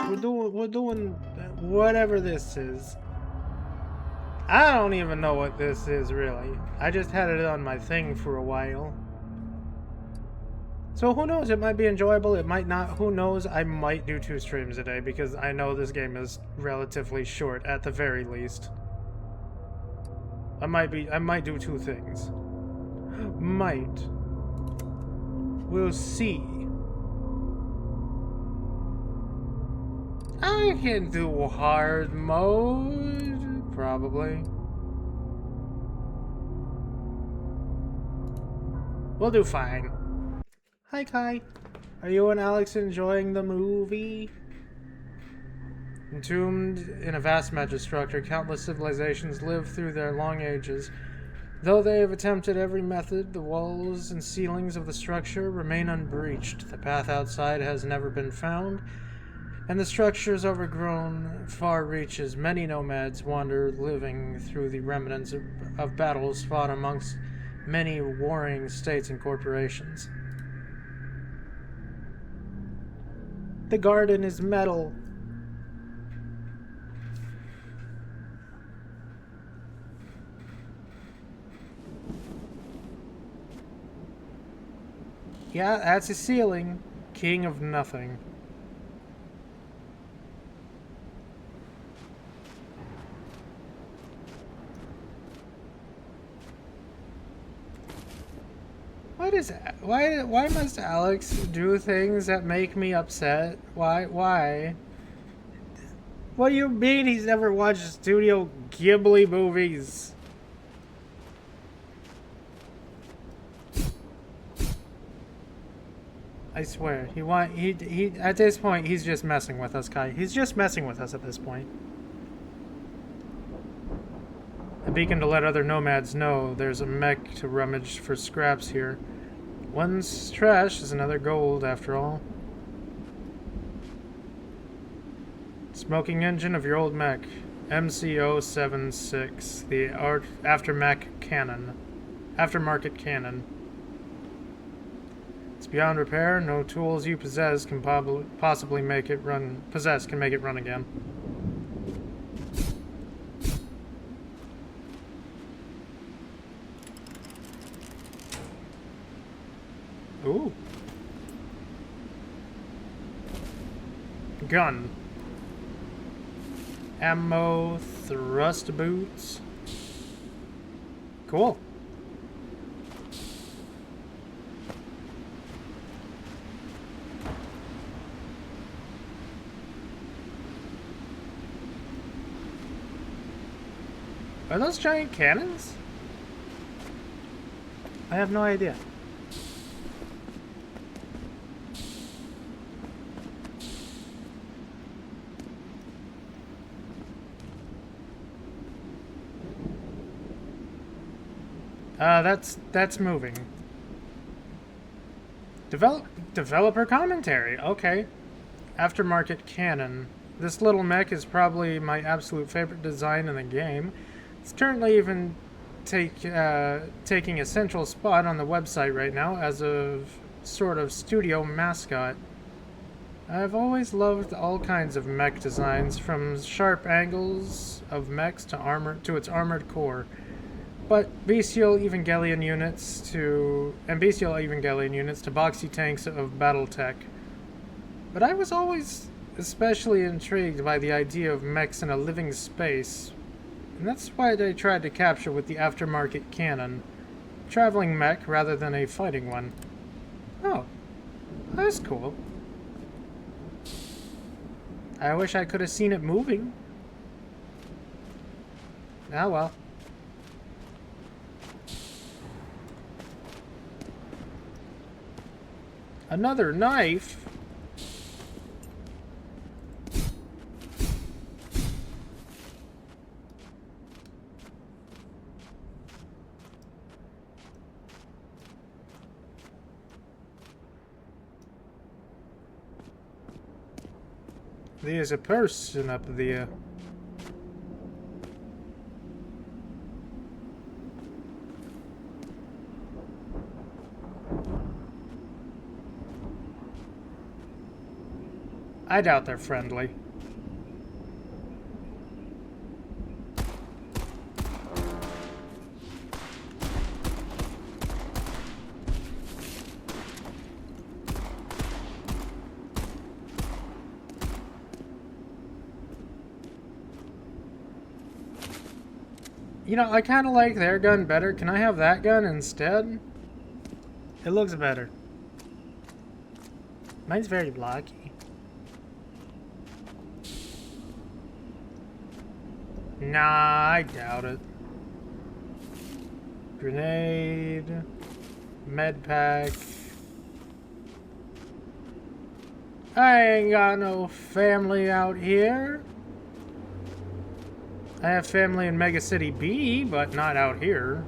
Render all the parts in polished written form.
We're doing this. We're doing whatever this is. I don't even know what this is, really. I just had it on my thing for a while. So who knows, it might be enjoyable, it might not, who knows, I might do 2 streams a day because I know this game is relatively short at the very least. I might do 2 things. Might. We'll see. I can do hard mode, probably. We'll do fine. Hi, Kai. Are you and Alex enjoying the movie? Entombed in a vast megastructure, countless civilizations live through their long ages. Though they have attempted every method, the walls and ceilings of the structure remain unbreached. The path outside has never been found, and the structure's overgrown far reaches. Many nomads wander, living through the remnants of battles fought amongst many warring states and corporations. The garden is metal. Yeah, that's a ceiling. King of nothing. What is that? Why must Alex do things that make me upset? Why? What do you mean he's never watched Studio Ghibli movies? I swear, he at this point he's just messing with us, Kai. He's just messing with us at this point. A beacon to let other nomads know there's a mech to rummage for scraps here. One's trash is another gold, after all. Smoking engine of your old mech. MCO76, the aftermarket cannon. It's beyond repair. No tools you possess can possibly make it run. Can make it run again. Ooh. Gun. Ammo, thrust boots. Cool. Are those giant cannons? I have no idea. That's moving. Developer commentary. Okay. Aftermarket cannon. This little mech is probably my absolute favorite design in the game. It's currently even taking a central spot on the website right now as a sort of studio mascot. I've always loved all kinds of mech designs, from sharp angles of mechs to its armored core. But bestial Evangelion units to boxy tanks of BattleTech. But I was always especially intrigued by the idea of mechs in a living space, and that's why they tried to capture with the aftermarket cannon. Traveling mech rather than a fighting one. Oh, that's cool. I wish I could have seen it moving. Ah well. Another knife? There's a person up there. I doubt they're friendly. You know, I kind of like their gun better. Can I have that gun instead? It looks better. Mine's very blocky. Nah, I doubt it. Grenade. Med pack. I ain't got no family out here. I have family in Mega City B, but not out here.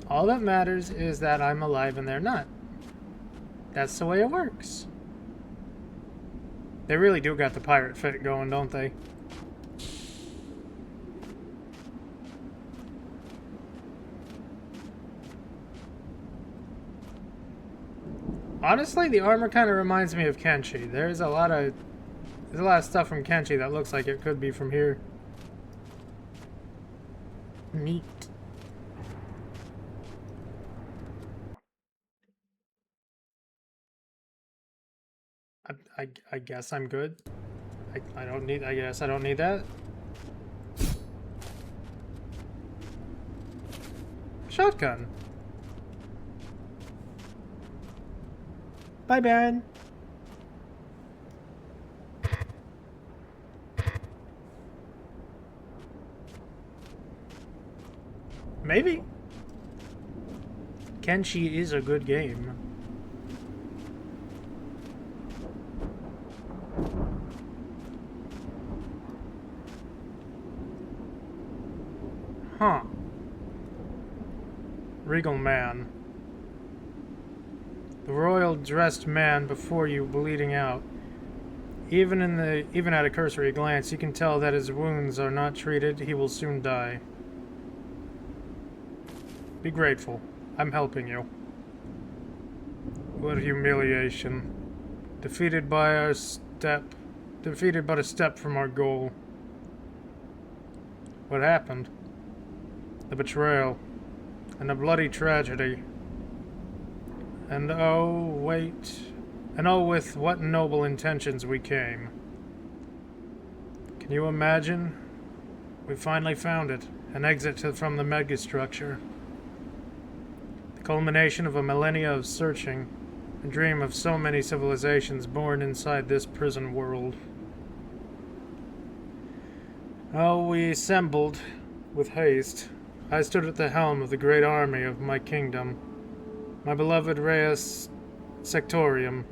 All that matters is that I'm alive and they're not. That's the way it works. They really do got the pirate fit going, don't they? Honestly, the armor kind of reminds me of Kenshi. There's a lot of stuff from Kenshi that looks like it could be from here. Neat. I guess I'm good. I don't need, I guess I don't need that. Shotgun. Bye, Baron. Maybe. Kenshi is a good game. Huh. Regal man. The royal dressed man before you, bleeding out. Even at a cursory glance, you can tell that his wounds are not treated. He will soon die. Be grateful. I'm helping you. What humiliation. Defeated but a step from our goal. What happened? The betrayal. And a bloody tragedy. And oh, with what noble intentions we came. Can you imagine? We finally found it. An exit from the Megastructure. The culmination of a millennia of searching. A dream of so many civilizations born inside this prison world. Oh, we assembled with haste. I stood at the helm of the great army of my kingdom. My beloved Reus Sectorium,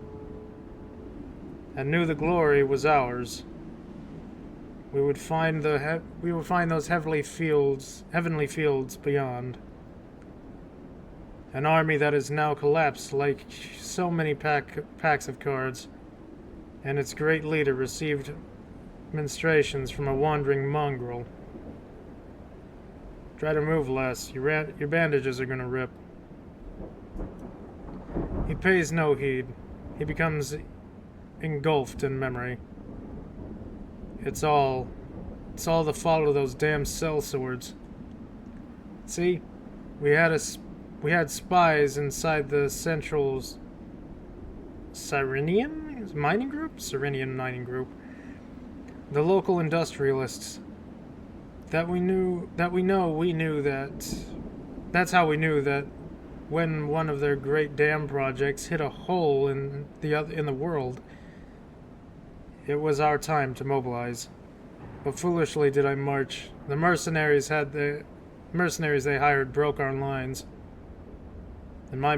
and knew the glory was ours. We would find those heavenly fields beyond. An army that is now collapsed like so many packs of cards, and its great leader received ministrations from a wandering mongrel. Try to move less. Your bandages are gonna rip. He pays no heed. He becomes engulfed in memory. It's all the fault of those damn cell swords. See, we had spies inside the Central Cyrenian mining group. The local industrialists. That's how we knew that when one of their great dam projects hit a hole in the world, it was our time to mobilize. But foolishly did I march. The mercenaries they hired broke our lines. And my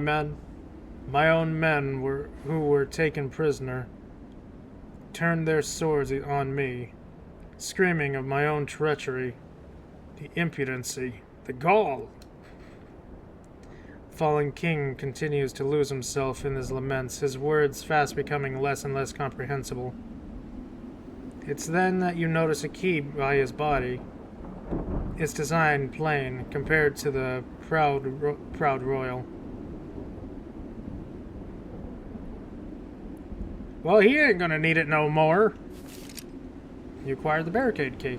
own men who were taken prisoner. turned their swords on me, screaming of my own treachery, the impudency, the gall. Fallen king continues to lose himself in his laments, his words fast becoming less and less comprehensible. It's then that you notice a key by his body, its design plain compared to the proud royal. Well, he ain't gonna need it no more. You acquired the barricade key.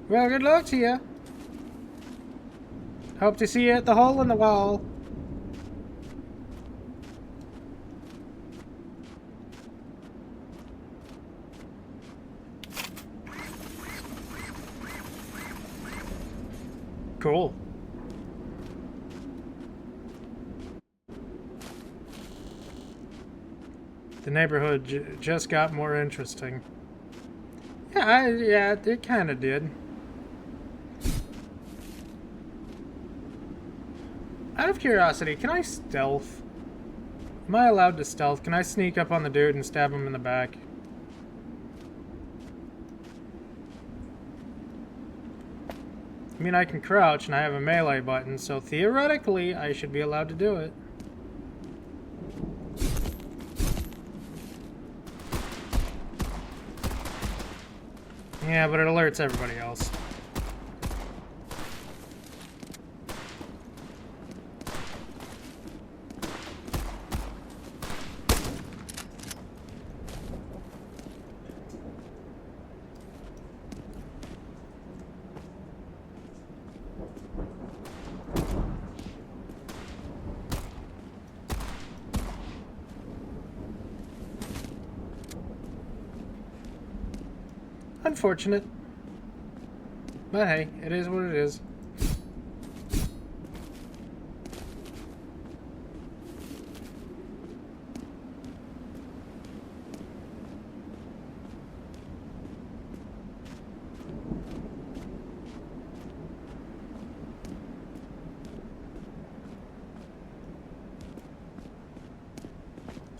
Well, good luck to you. Hope to see you at the hole in the wall. Cool. The neighborhood just got more interesting. Yeah, it kind of did. Out of curiosity, can I stealth? Am I allowed to stealth? Can I sneak up on the dude and stab him in the back? I mean, I can crouch and I have a melee button, so theoretically I should be allowed to do it. Yeah, but it alerts everybody else. Unfortunate. But hey, it is what it is.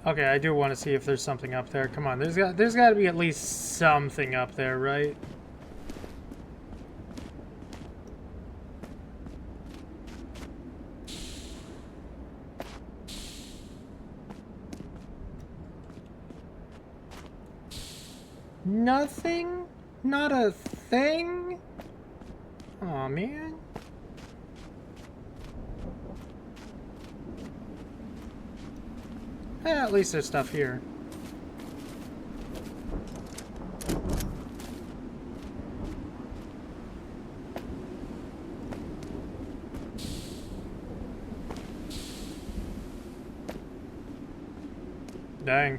Okay, I do want to see if there's something up there. Come on, there's got to be at least something up there, right? Nothing? Not a thing? Aw, man. At least there's stuff here. Dang.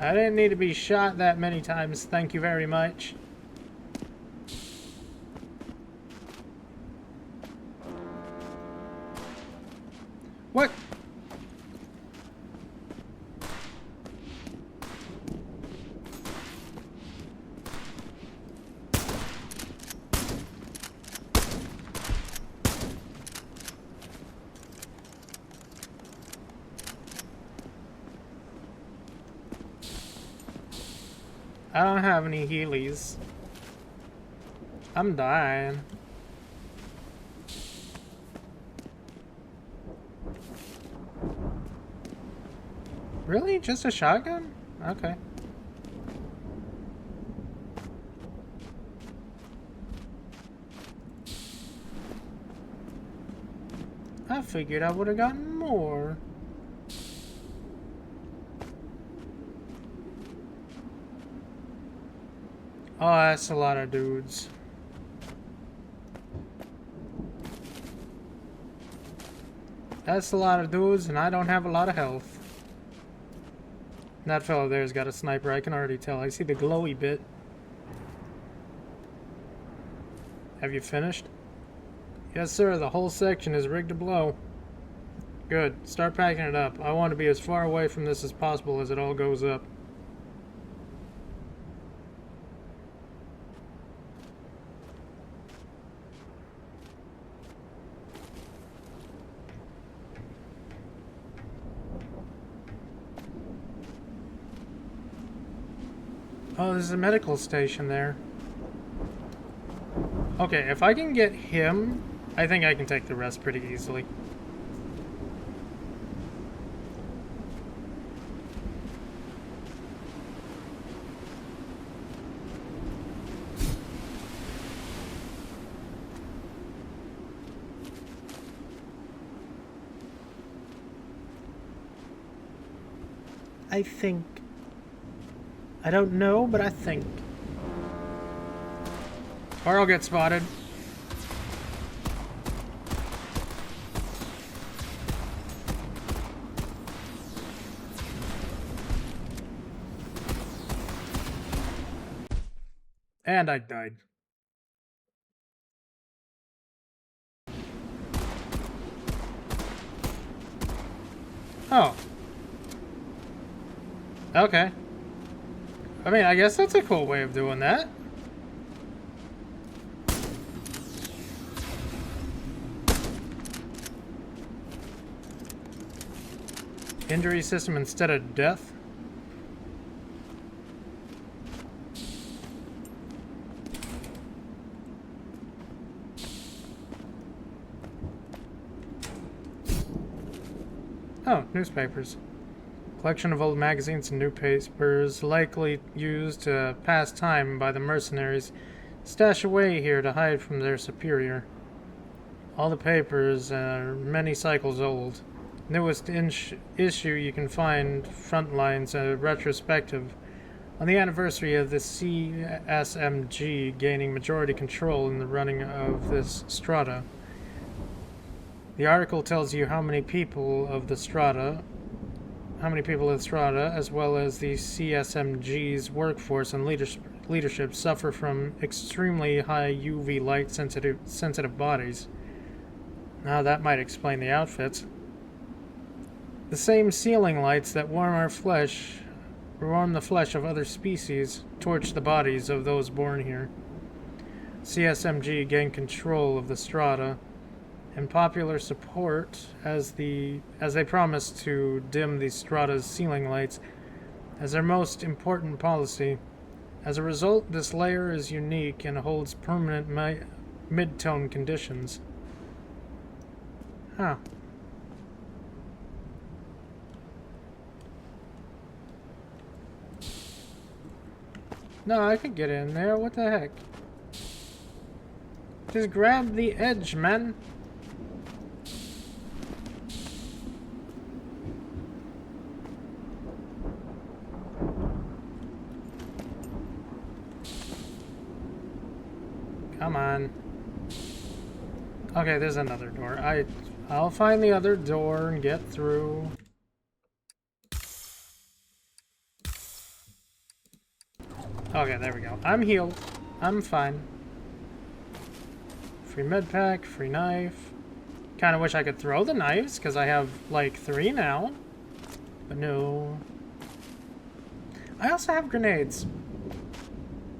I didn't need to be shot that many times, thank you very much. What? I don't have any healies. I'm dying. Really? Just a shotgun? Okay. I figured I would have gotten more. Oh, that's a lot of dudes. That's a lot of dudes, and I don't have a lot of health. That fellow there's got a sniper, I can already tell. I see the glowy bit. Have you finished? Yes, sir. The whole section is rigged to blow. Good. Start packing it up. I want to be as far away from this as possible as it all goes up. Oh, there's a medical station there. Okay, if I can get him, I think I can take the rest pretty easily. I think. I don't know, but I think. Or I'll get spotted. And I died. Oh. Okay. I mean, I guess that's a cool way of doing that. Injury system instead of death? Oh, newspapers. Collection of old magazines and newspapers likely used to pass time by the mercenaries stashed away here to hide from their superior. All the papers are many cycles old. Newest issue you can find frontlines a retrospective on the anniversary of the CSMG gaining majority control in the running of this strata. The article tells you how many people of the strata, as well as the CSMG's workforce and leadership suffer from extremely high UV light sensitive bodies. Now that might explain the outfits. The same ceiling lights that warm the flesh of other species, torch the bodies of those born here. CSMG gained control of the strata and popular support as they promised to dim the strata's ceiling lights as their most important policy. As a result, this layer is unique and holds permanent mid-tone conditions. Huh. No, I could get in there. What the heck? Just grab the edge, man. Come on. Okay, there's another door. I'll find the other door and get through. Okay, there we go. I'm healed. I'm fine. Free med pack, free knife. Kind of wish I could throw the knives, because I have, like, 3 now. But no. I also have grenades.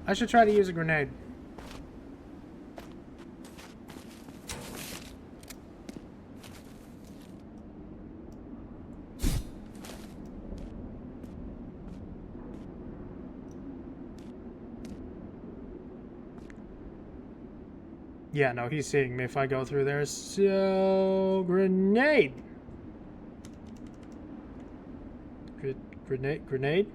I should try to use a grenade. Yeah, no, he's seeing me if I go through there. So, grenade! Grenade?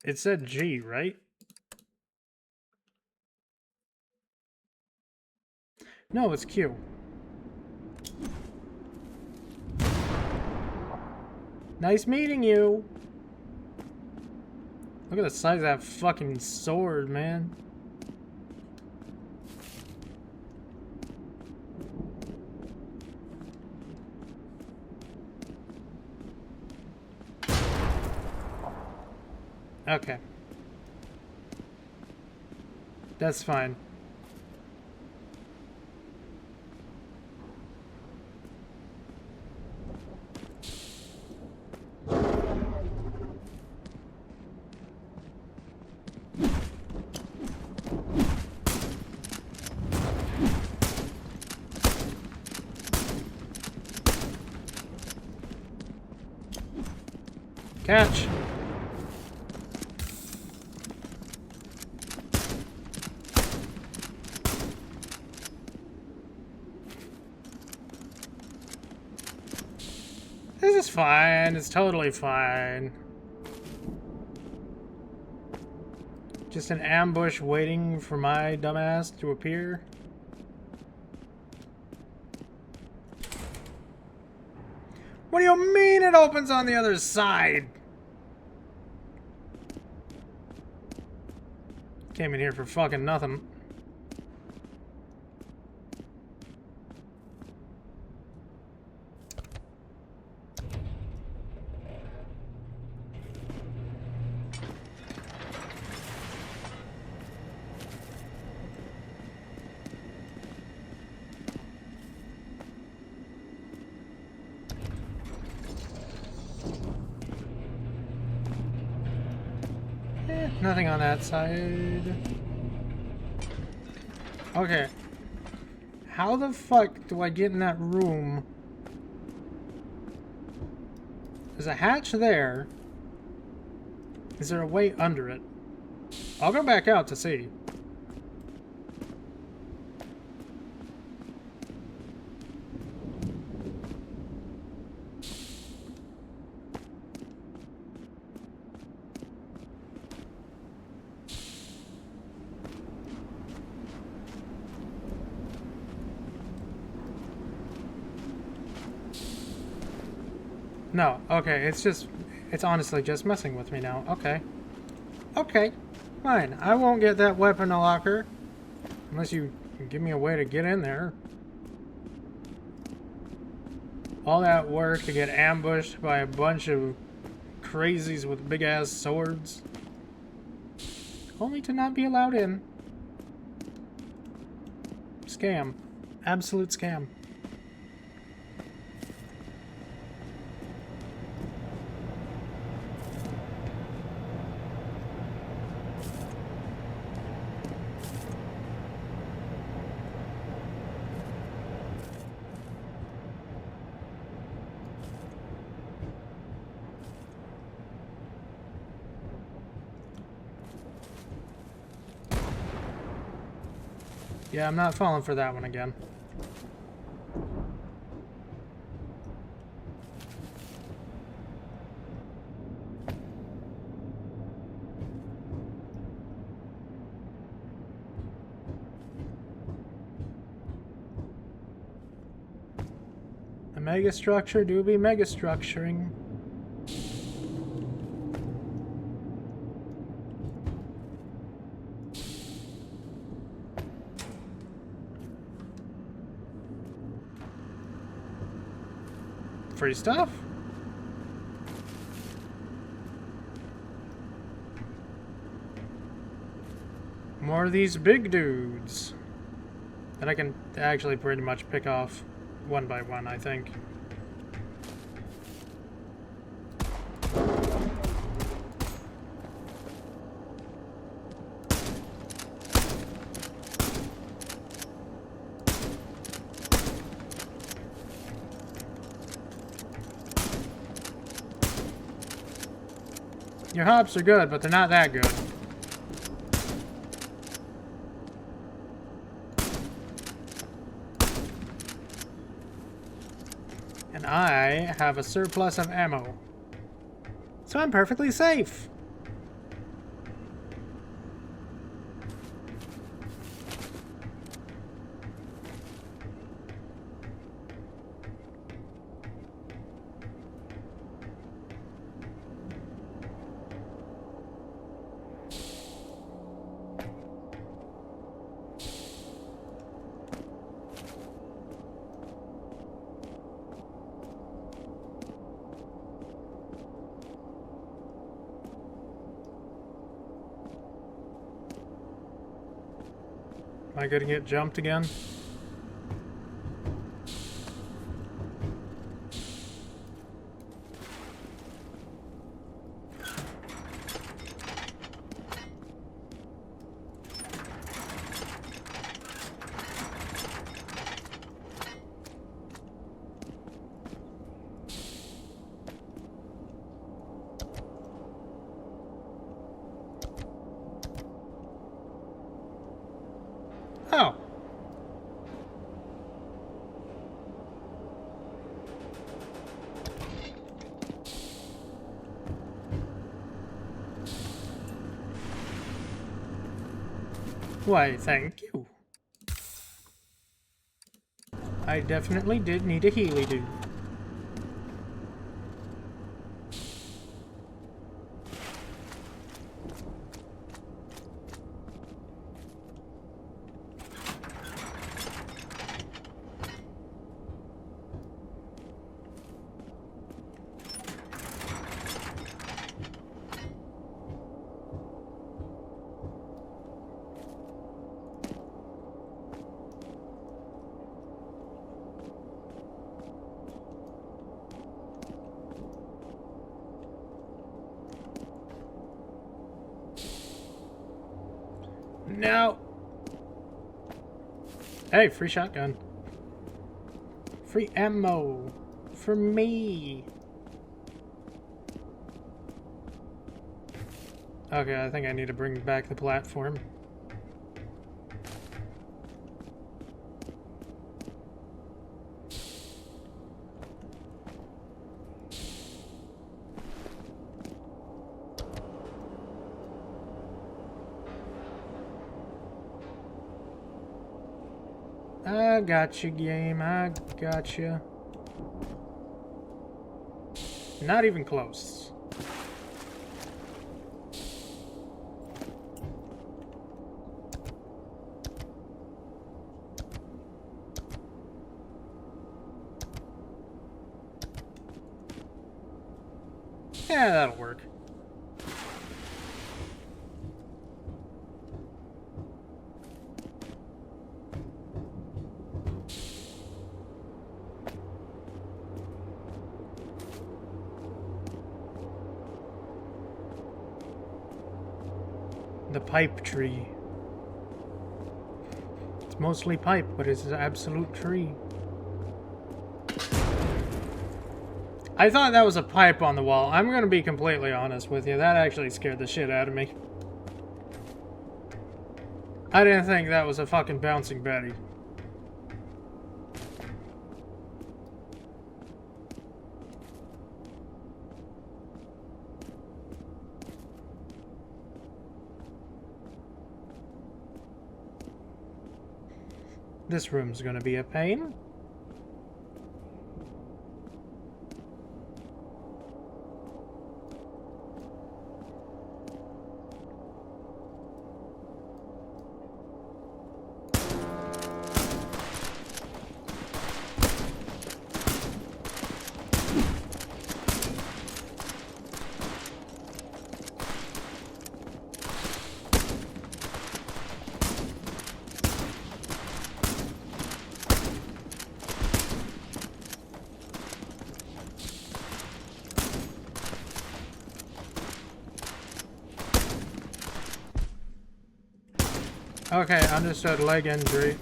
It said G, right? No, it's Q. Nice meeting you. Look at the size of that fucking sword, man. Okay. That's fine. Catch! This is fine. It's totally fine. Just an ambush waiting for my dumbass to appear. What do you mean it opens on the other side? Came in here for fucking nothing. Nothing on that side. Okay. How the fuck do I get in that room? There's a hatch there. Is there a way under it? I'll go back out to see. No, okay, it's honestly just messing with me now. Okay. Okay, fine. I won't get that weapon locker. Unless you give me a way to get in there. All that work to get ambushed by a bunch of crazies with big-ass swords. Only to not be allowed in. Scam. Absolute scam. Yeah, I'm not falling for that one again. The megastructure do be megastructuring. Free stuff? More of these big dudes that I can actually pretty much pick off one by one, I think. Your hops are good, but they're not that good. And I have a surplus of ammo. So I'm perfectly safe. Am I gonna get jumped again? Oh. Why, thank you. I definitely did need a healy do. No. Hey, free shotgun. Free ammo. For me. Okay, I think I need to bring back the platform. I got you, game. I got you. Not even close. Yeah, that'll work. The pipe tree. It's mostly pipe, but it's an absolute tree. I thought that was a pipe on the wall. I'm gonna be completely honest with you. That actually scared the shit out of me. I didn't think that was a fucking bouncing Betty. This room's gonna be a pain. Okay, understood. Leg injury.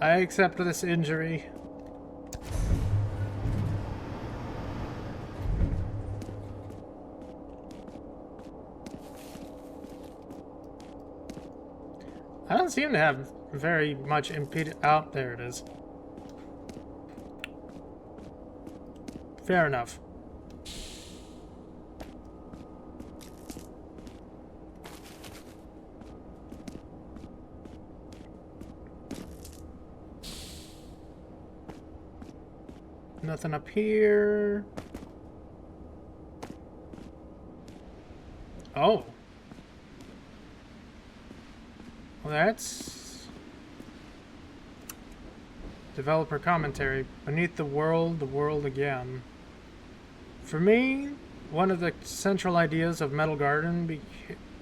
I accept this injury. I don't seem to have very much impeded. Oh, there it is. Fair enough. Nothing up here. Oh. Well, that's... Developer commentary. Beneath the world again. For me, one of the central ideas of Metal Garden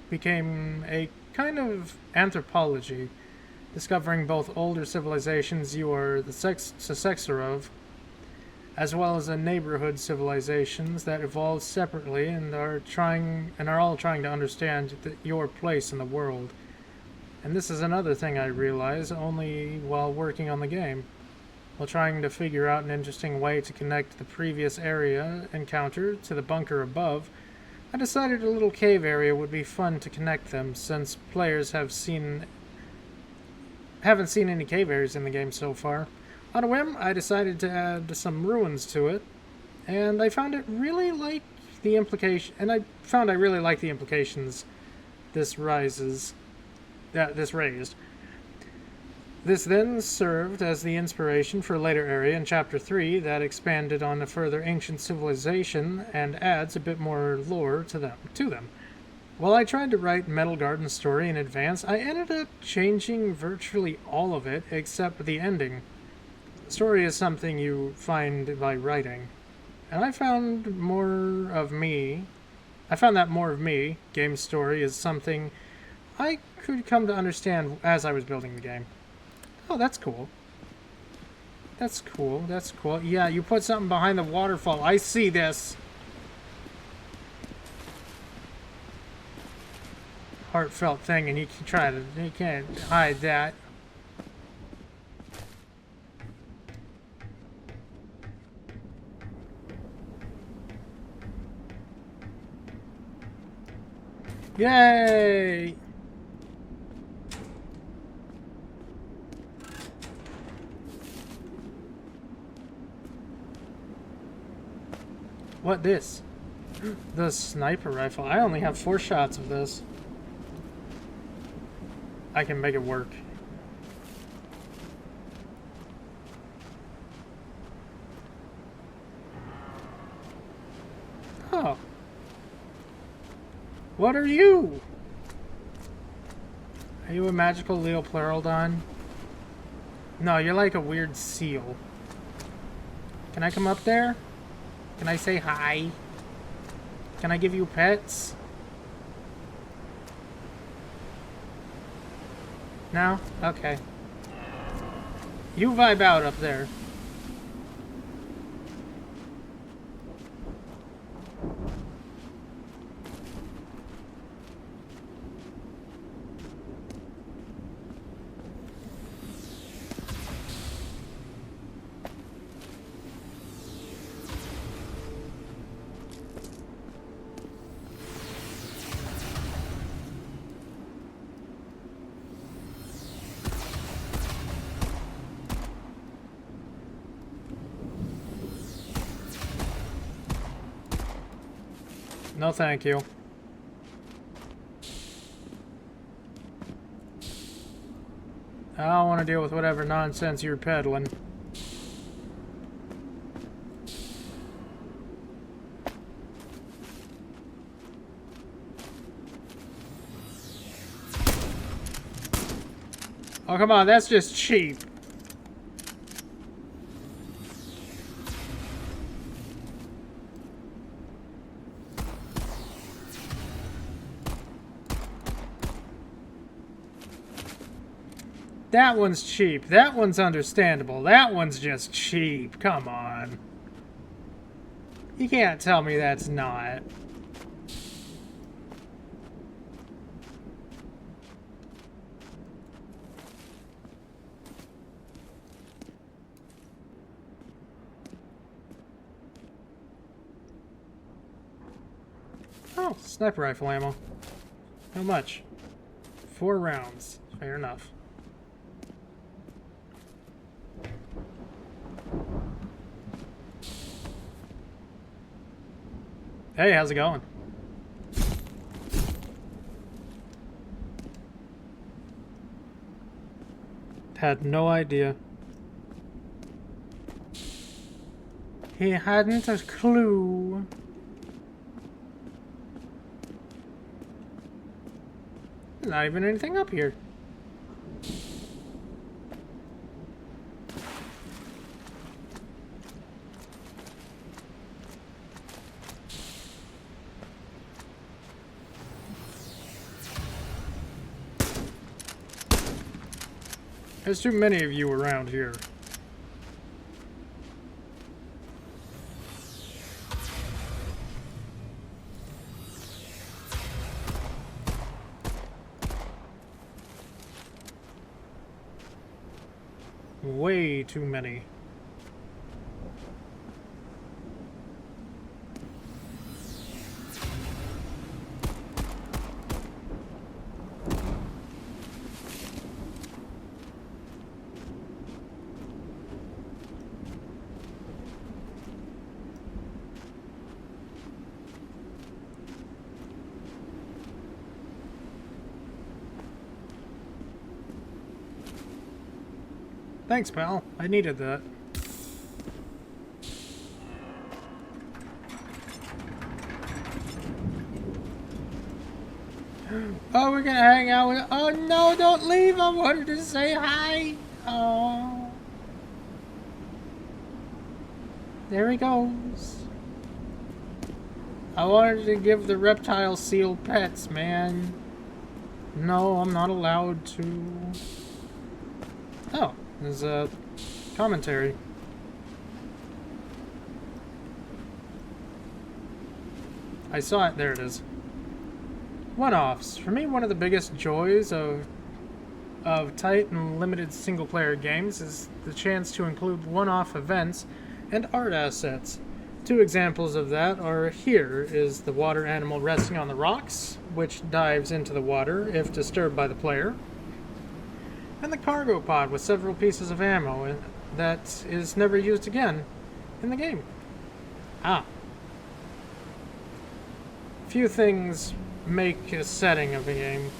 became a kind of anthropology, discovering both older civilizations you are the successor of, as well as the neighborhood civilizations that evolved separately and are all trying to understand your place in the world. And this is another thing I realized only while working on the game. While trying to figure out an interesting way to connect the previous area encounter to the bunker above, I decided a little cave area would be fun to connect them, since players haven't seen any cave areas in the game so far. On a whim, I decided to add some ruins to it, and I found I really like the implications this raised. This then served as the inspiration for a later area in Chapter 3 that expanded on a further ancient civilization and adds a bit more lore to them. While I tried to write Metal Garden's story in advance, I ended up changing virtually all of it except the ending. The story is something you find by writing, and I found that more of me, game story, is something I could come to understand as I was building the game. Oh, that's cool. That's cool. Yeah, you put something behind the waterfall. I see this. Heartfelt thing, and you can't hide that. Yay! What this? The sniper rifle. I only have 4 shots of this. I can make it work. Oh. What are you? Are you a magical Leopleurodon? No, you're like a weird seal. Can I come up there? Can I say hi? Can I give you pets? No? Okay. You vibe out up there. No, thank you. I don't want to deal with whatever nonsense you're peddling. Oh, come on, that's just cheap. That one's cheap. That one's understandable. That one's just cheap. Come on. You can't tell me that's not. Oh, sniper rifle ammo. How much? 4 rounds. Fair enough. Hey, how's it going? Had no idea. He hadn't a clue. There's not even anything up here. There's too many of you around here. Way too many. Thanks, pal. I needed that. Oh, we're gonna hang out with... Oh, no, don't leave. I wanted to say hi. Oh. There he goes. I wanted to give the reptile seal pets, man. No, I'm not allowed to. Oh, there's a commentary. I saw it. There it is. One-offs. For me, one of the biggest joys of tight and limited single-player games is the chance to include one-off events and art assets. Two examples of that are here is the water animal resting on the rocks, which dives into the water if disturbed by the player, and the cargo pod with several pieces of ammo that is never used again in the game. Few things make a setting of a game.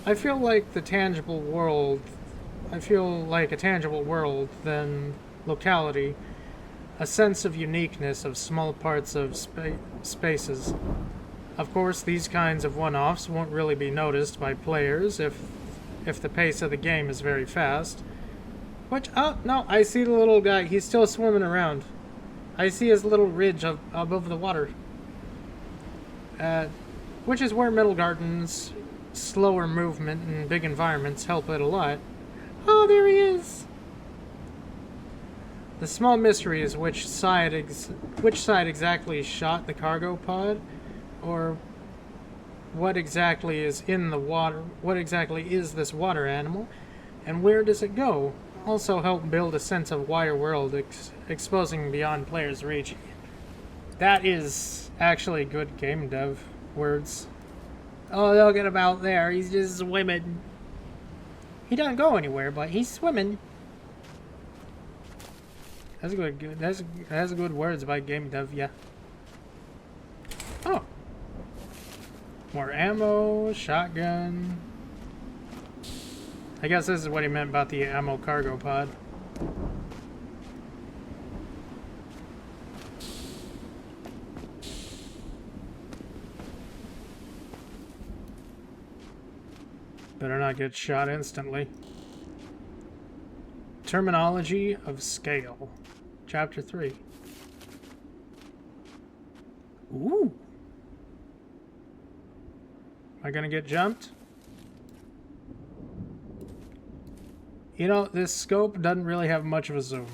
I feel like a tangible world than locality, a sense of uniqueness of small parts of spaces. Of course, these kinds of one-offs won't really be noticed by players if the pace of the game is very fast. Which, oh, no, I see the little guy. He's still swimming around. I see his little ridge above the water. Which is where Middle Garden's slower movement and big environments help it a lot. Oh, there he is! The small mystery is which side exactly shot the cargo pod, or what exactly is in the water, what exactly is this water animal, and where does it go? Also help build a sense of wider world exposing beyond players' reach. That is actually good game dev words. Oh, look at him out there. He's just swimming. He doesn't go anywhere, but he's swimming. That's good. That's good words by game dev, yeah. Oh. More ammo, shotgun. I guess this is what he meant about the ammo cargo pod. Better not get shot instantly. Terminology of scale. Chapter 3. Ooh. Am I gonna get jumped? You know, this scope doesn't really have much of a zoom.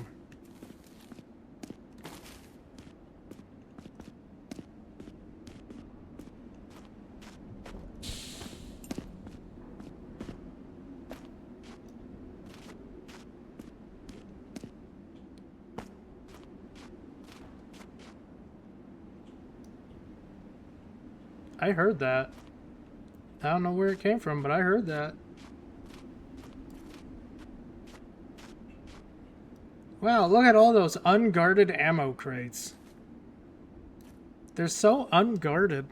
I heard that. I don't know where it came from, but I heard that. Wow, look at all those unguarded ammo crates. They're so unguarded.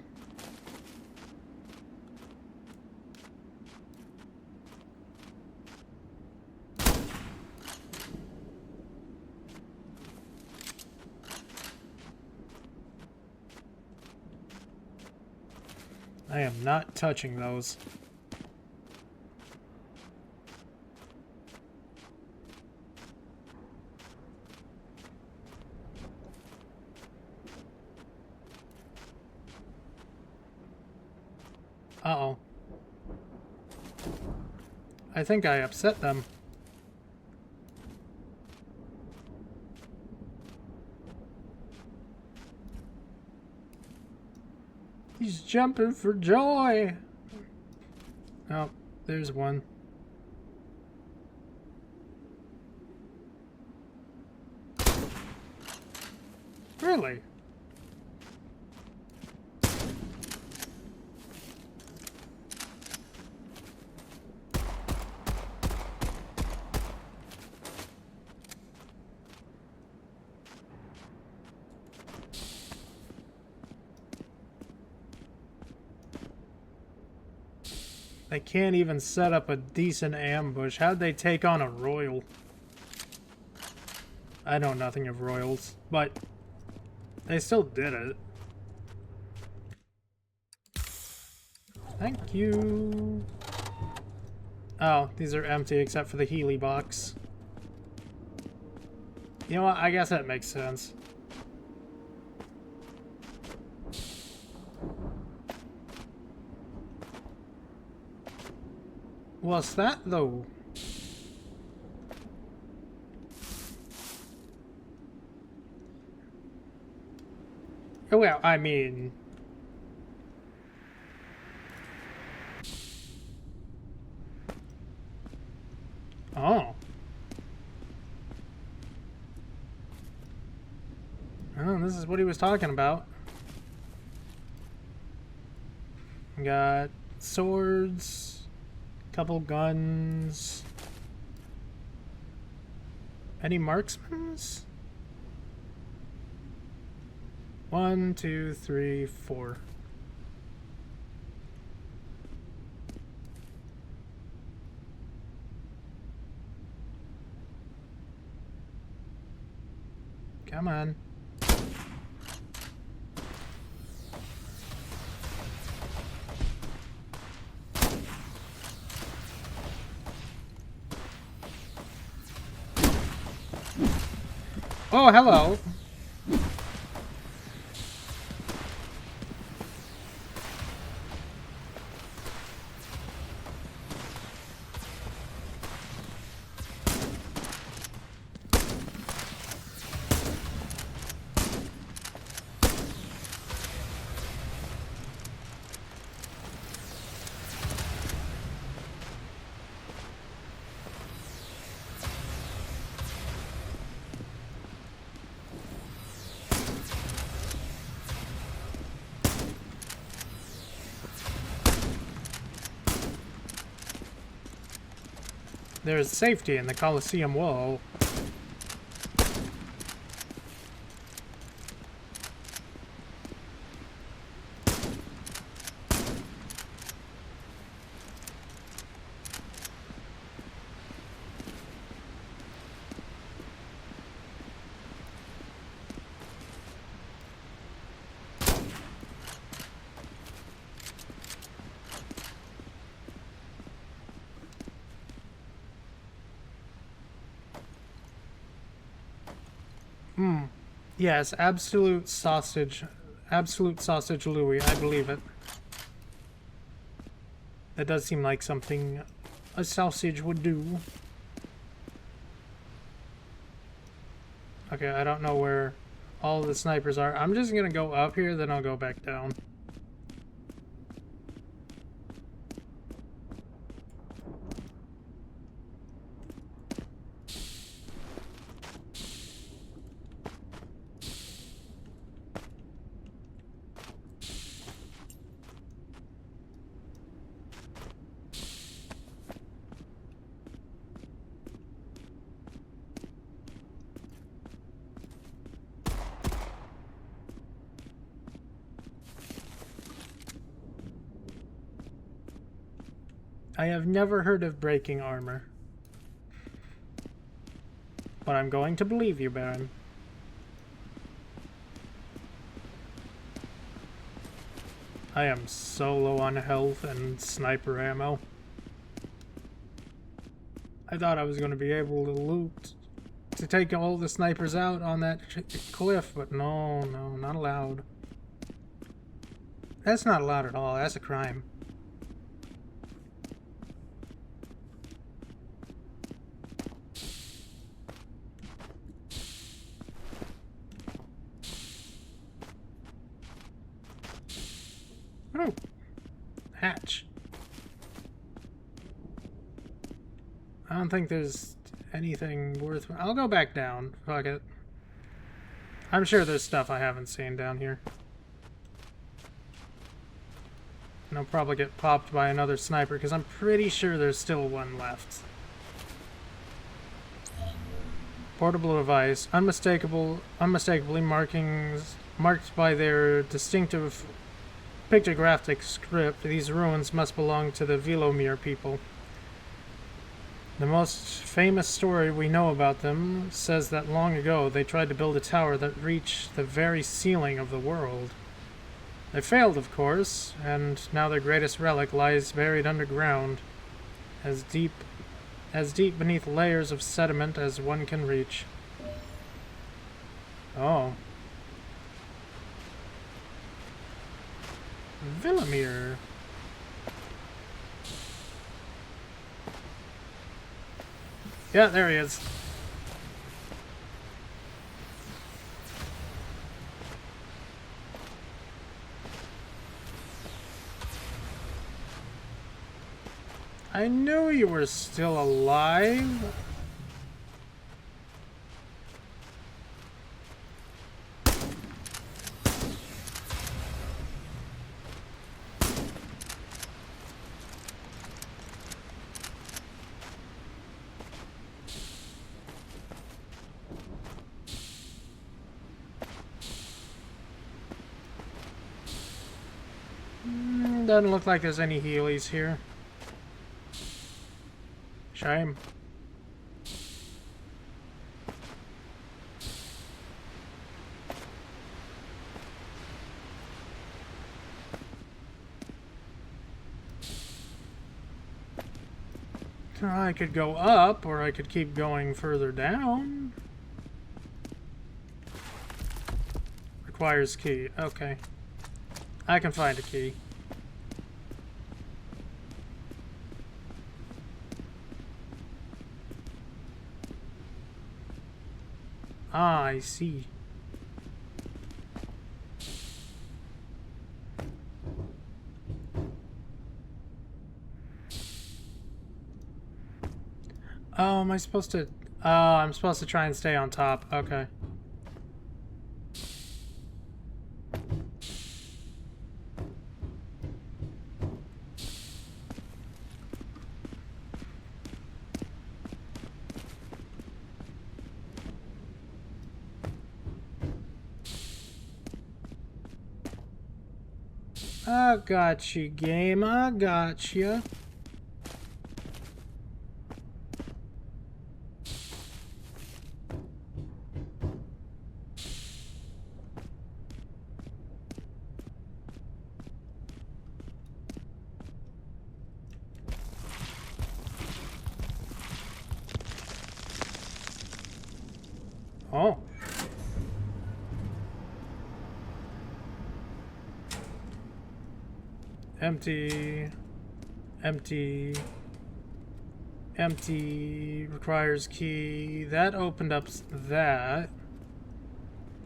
I am not touching those. Uh-oh. I think I upset them. He's jumping for joy. Oh, there's one. Really? They can't even set up a decent ambush. How'd they take on a royal? I know nothing of royals, but they still did it. Thank you. Oh, these are empty except for the Healy box. You know what? I guess that makes sense. What's that, though? Well, I mean... Oh. Oh, this is what he was talking about. We got swords, couple guns. Any marksmans? 1, 2, 3, 4. Come on. Oh, hello. There's safety in the Colosseum wall. Yes, absolute sausage Louis, I believe it. That does seem like something a sausage would do. Okay, I don't know where all the snipers are. I'm just gonna go up here, then I'll go back down. I have never heard of breaking armor. But I'm going to believe you, Baron. I am so low on health and sniper ammo. I thought I was going to be able to loot, to take all the snipers out on that cliff, but no, not allowed. That's not allowed at all, that's a crime. Oh, hatch. I don't think there's anything worth... I'll go back down. Fuck it. I'm sure there's stuff I haven't seen down here. And I'll probably get popped by another sniper, because I'm pretty sure there's still one left. Portable device. Unmistakably marked by their distinctive pictographic script, these ruins must belong to the Velomir people. The most famous story we know about them says that long ago they tried to build a tower that reached the very ceiling of the world. They failed, of course, and now their greatest relic lies buried underground, as deep beneath layers of sediment as one can reach. Oh. Velomir. Yeah, there he is. I knew you were still alive. Doesn't look like there's any healies here. Shame. I could go up, or I could keep going further down. Requires key. Okay. I can find a key. Ah, I see. Oh, am I supposed to... Oh, I'm supposed to try and stay on top. Okay. I got you, game. I got you. Oh. Empty. Empty. Empty. Requires key. That opened up that.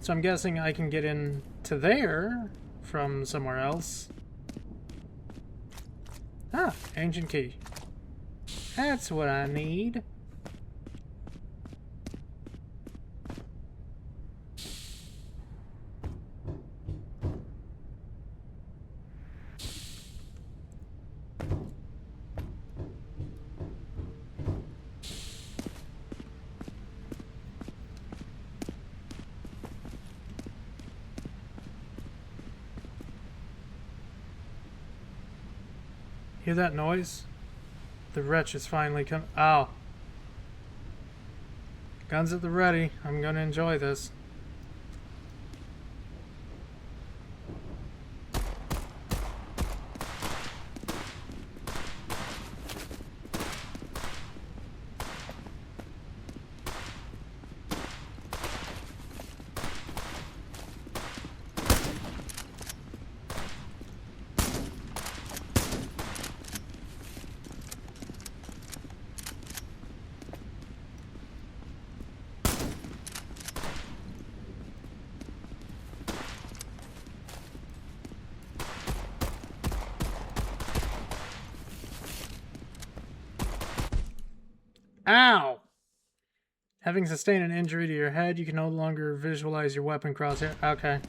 So I'm guessing I can get into there from somewhere else. Ah, ancient key. That's what I need. Hear that noise? The wretch is finally come. Ow. Guns at the ready. I'm gonna enjoy this. Ow! Having sustained an injury to your head, you can no longer visualize your weapon crosshair. Okay.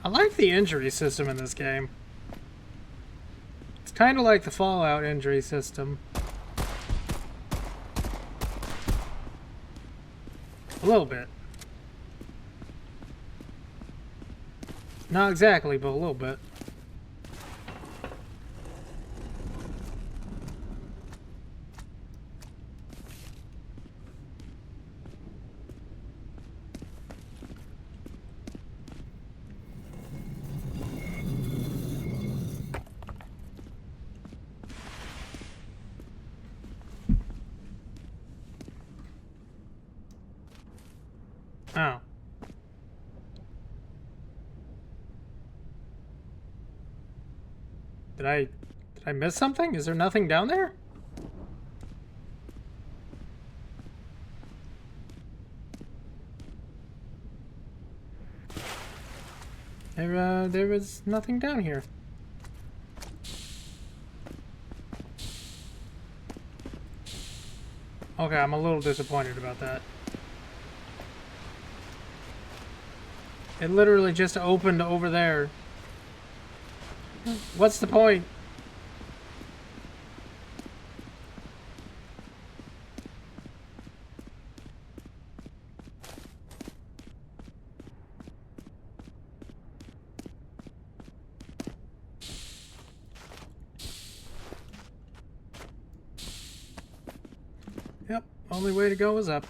I like the injury system in this game. It's kind of like the Fallout injury system. A little bit. Not exactly, but a little bit. Oh. Did I miss something? Is there nothing down there? There was nothing down here. Okay, I'm a little disappointed about that. It literally just opened over there. What's the point? Yep, only way to go is up.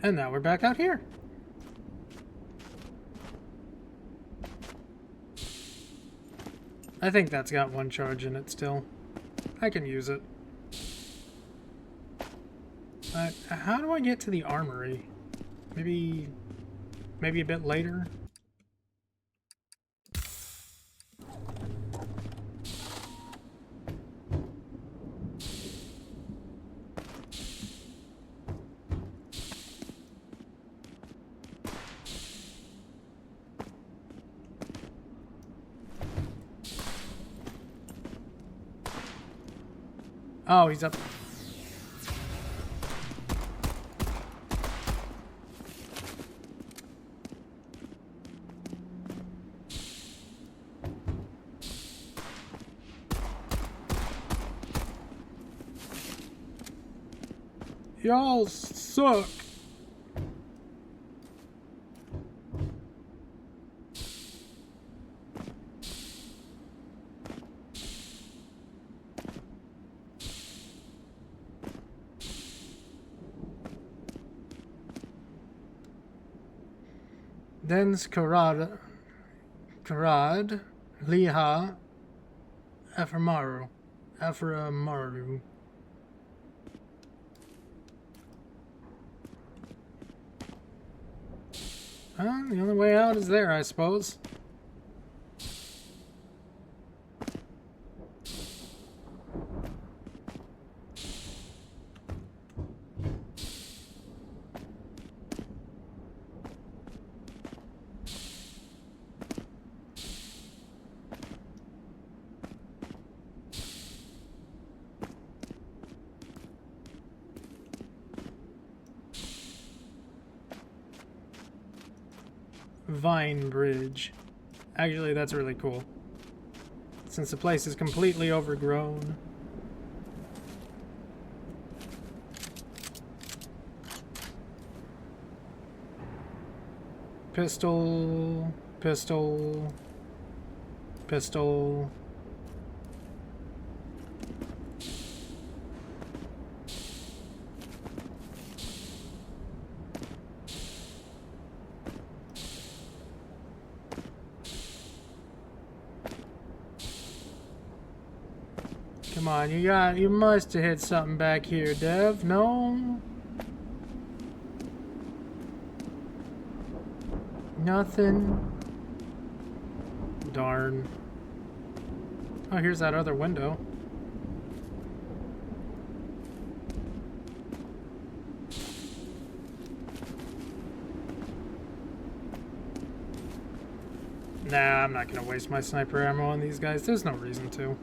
And now we're back out here. I think that's got one charge in it still. I can use it. But how do I get to the armory? Maybe a bit later? Oh, he's up. Y'all suck. Dens Karad, Liha, Aframaru. The only way out is there, I suppose. Vine Bridge. Actually, that's really cool. Since the place is completely overgrown. Pistol, pistol, pistol. Come on, you must have hit something back here, Dev. No? Nothing. Darn. Oh, here's that other window. Nah, I'm not gonna waste my sniper ammo on these guys. There's no reason to.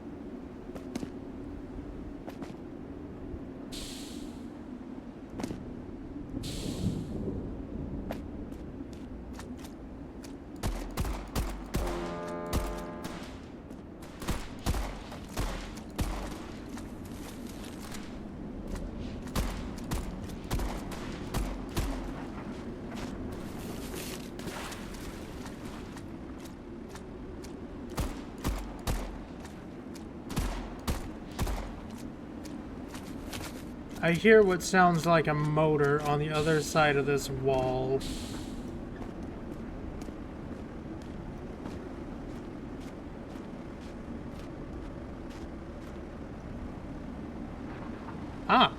I hear what sounds like a motor on the other side of this wall. Ah.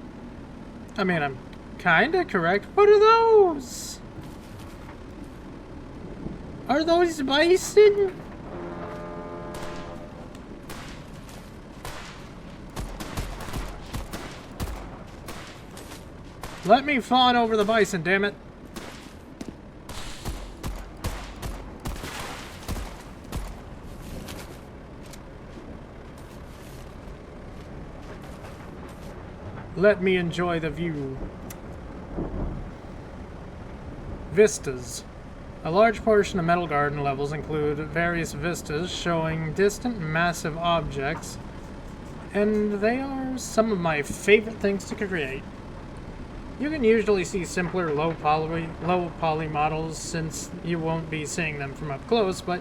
I mean, I'm kinda correct. What are those? Are those bison? Let me fawn over the bison, damn it. Let me enjoy the view. Vistas. A large portion of Metal Garden levels include various vistas showing distant, massive objects, and they are some of my favorite things to create. You can usually see simpler low poly models since you won't be seeing them from up close, but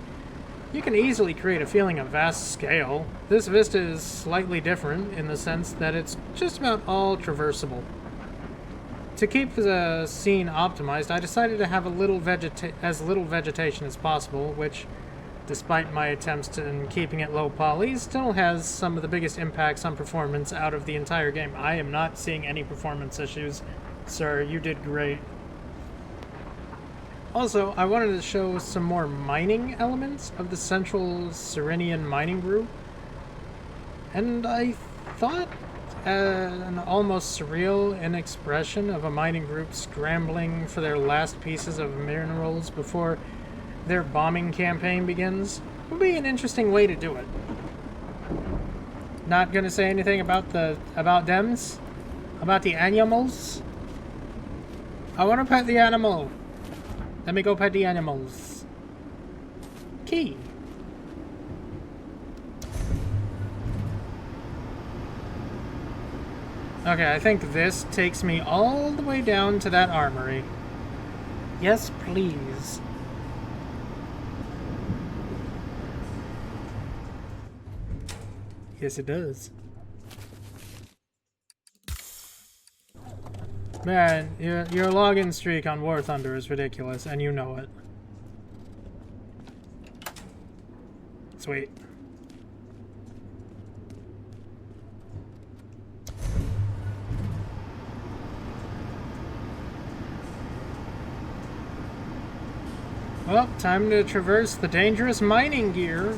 you can easily create a feeling of vast scale. This vista is slightly different in the sense that it's just about all traversable. To keep the scene optimized, I decided to have as little vegetation as possible, which, despite my attempts in keeping it low poly, still has some of the biggest impacts on performance out of the entire game. I am not seeing any performance issues. Sir, you did great. Also, I wanted to show some more mining elements of the central Serenian mining group. And I thought an almost surreal expression of a mining group scrambling for their last pieces of minerals before their bombing campaign begins would be an interesting way to do it. Not gonna say anything about the animals. I want to pet the animal. Let me go pet the animals. Key. Okay, I think this takes me all the way down to that armory. Yes, please. Yes, it does. Man, your login streak on War Thunder is ridiculous, and you know it. Sweet. Well, time to traverse the dangerous mining gear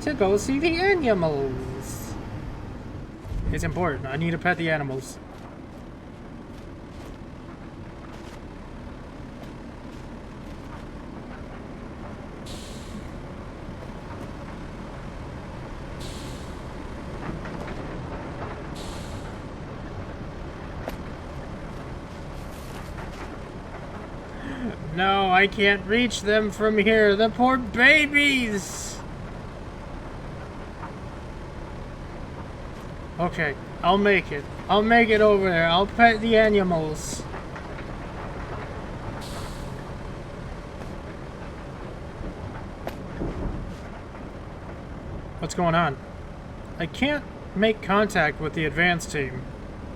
to go see the animals. It's important. I need to pet the animals. No, I can't reach them from here. The poor babies! Okay, I'll make it. I'll make it over there. I'll pet the animals. What's going on? I can't make contact with the advance team.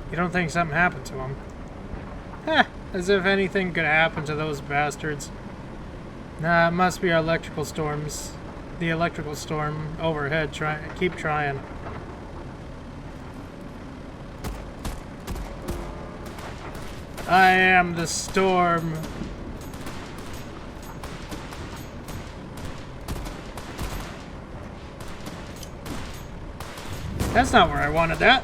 You don't think something happened to them? Heh. As if anything could happen to those bastards. Nah, it must be our electrical storms. The electrical storm overhead. Keep trying. I am the storm. That's not where I wanted that.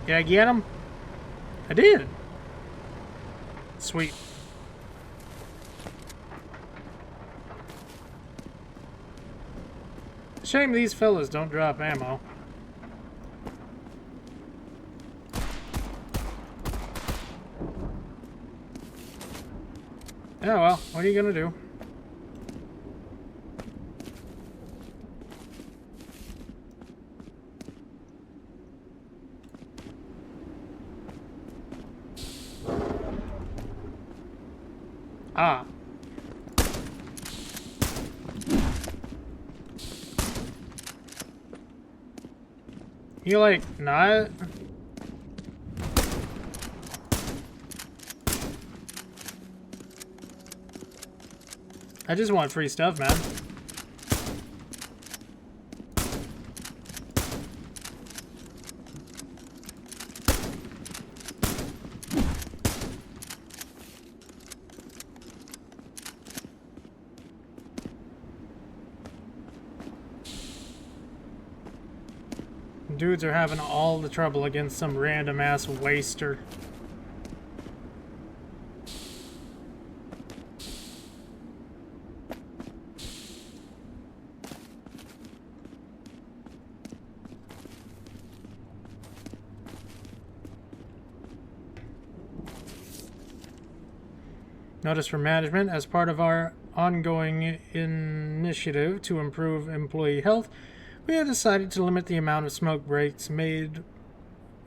Did I get him? I did. Sweet. Shame these fellas don't drop ammo. Oh well, what are you gonna do? Ah. You like not? I just want free stuff, man. Dudes are having all the trouble against some random ass waster. Notice from management, as part of our ongoing initiative to improve employee health, we have decided to limit the amount of smoke breaks made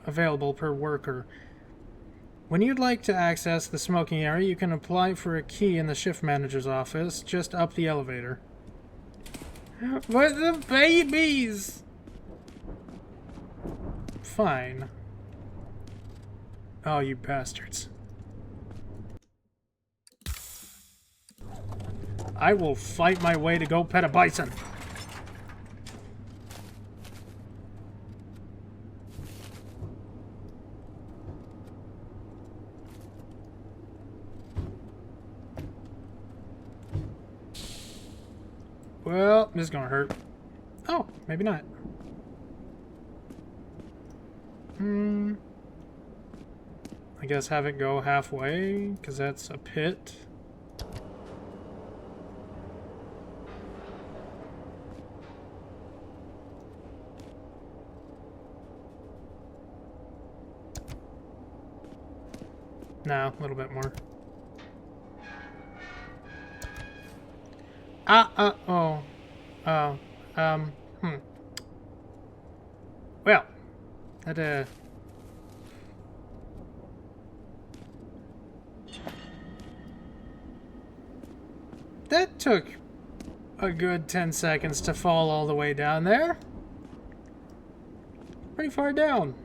available per worker. When you'd like to access the smoking area, you can apply for a key in the shift manager's office, just up the elevator. But the babies! Fine. Oh, you bastards. I will fight my way to go pet a bison. Well, this is gonna hurt. Oh, maybe not. I guess have it go halfway, because that's a pit. No, a little bit more. Well, that, that took a good 10 seconds to fall all the way down there. Pretty far down.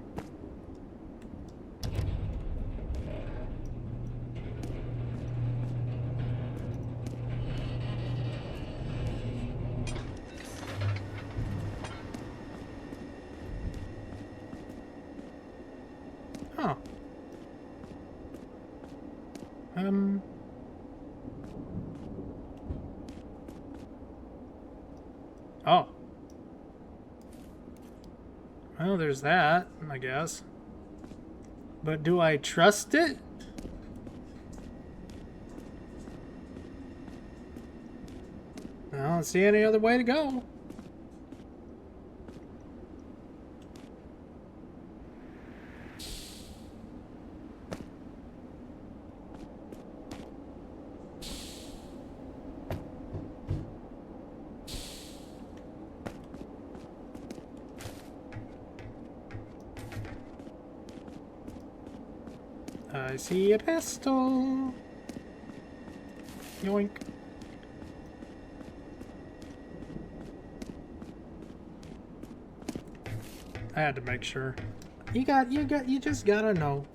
Huh. Oh. Well, there's that, I guess. But do I trust it? I don't see any other way to go. I see a pistol. Yoink. I had to make sure. You just gotta know.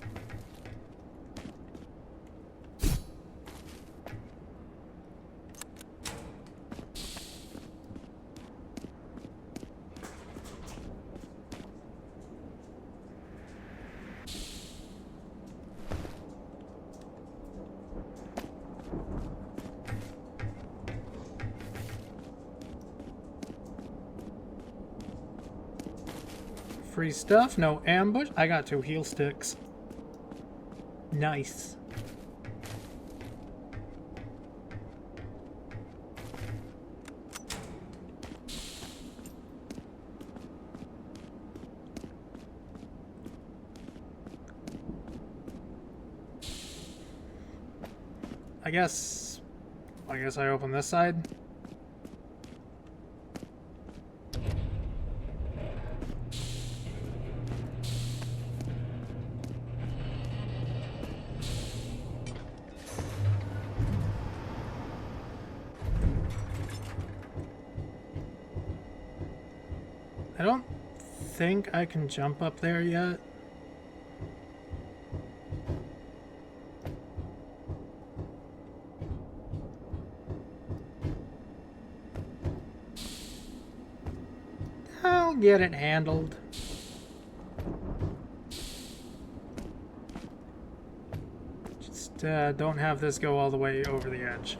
free stuff. No ambush. I got 2 heal sticks. Nice. I guess I open this side. I don't think I can jump up there yet. I'll get it handled. Just don't have this go all the way over the edge.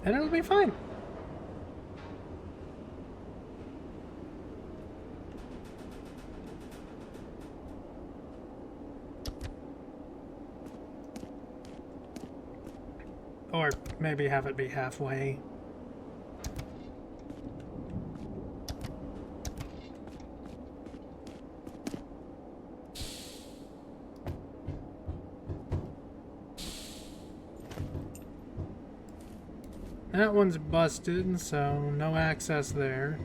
And it'll be fine. Or maybe have it be halfway. That one's busted, so no access there.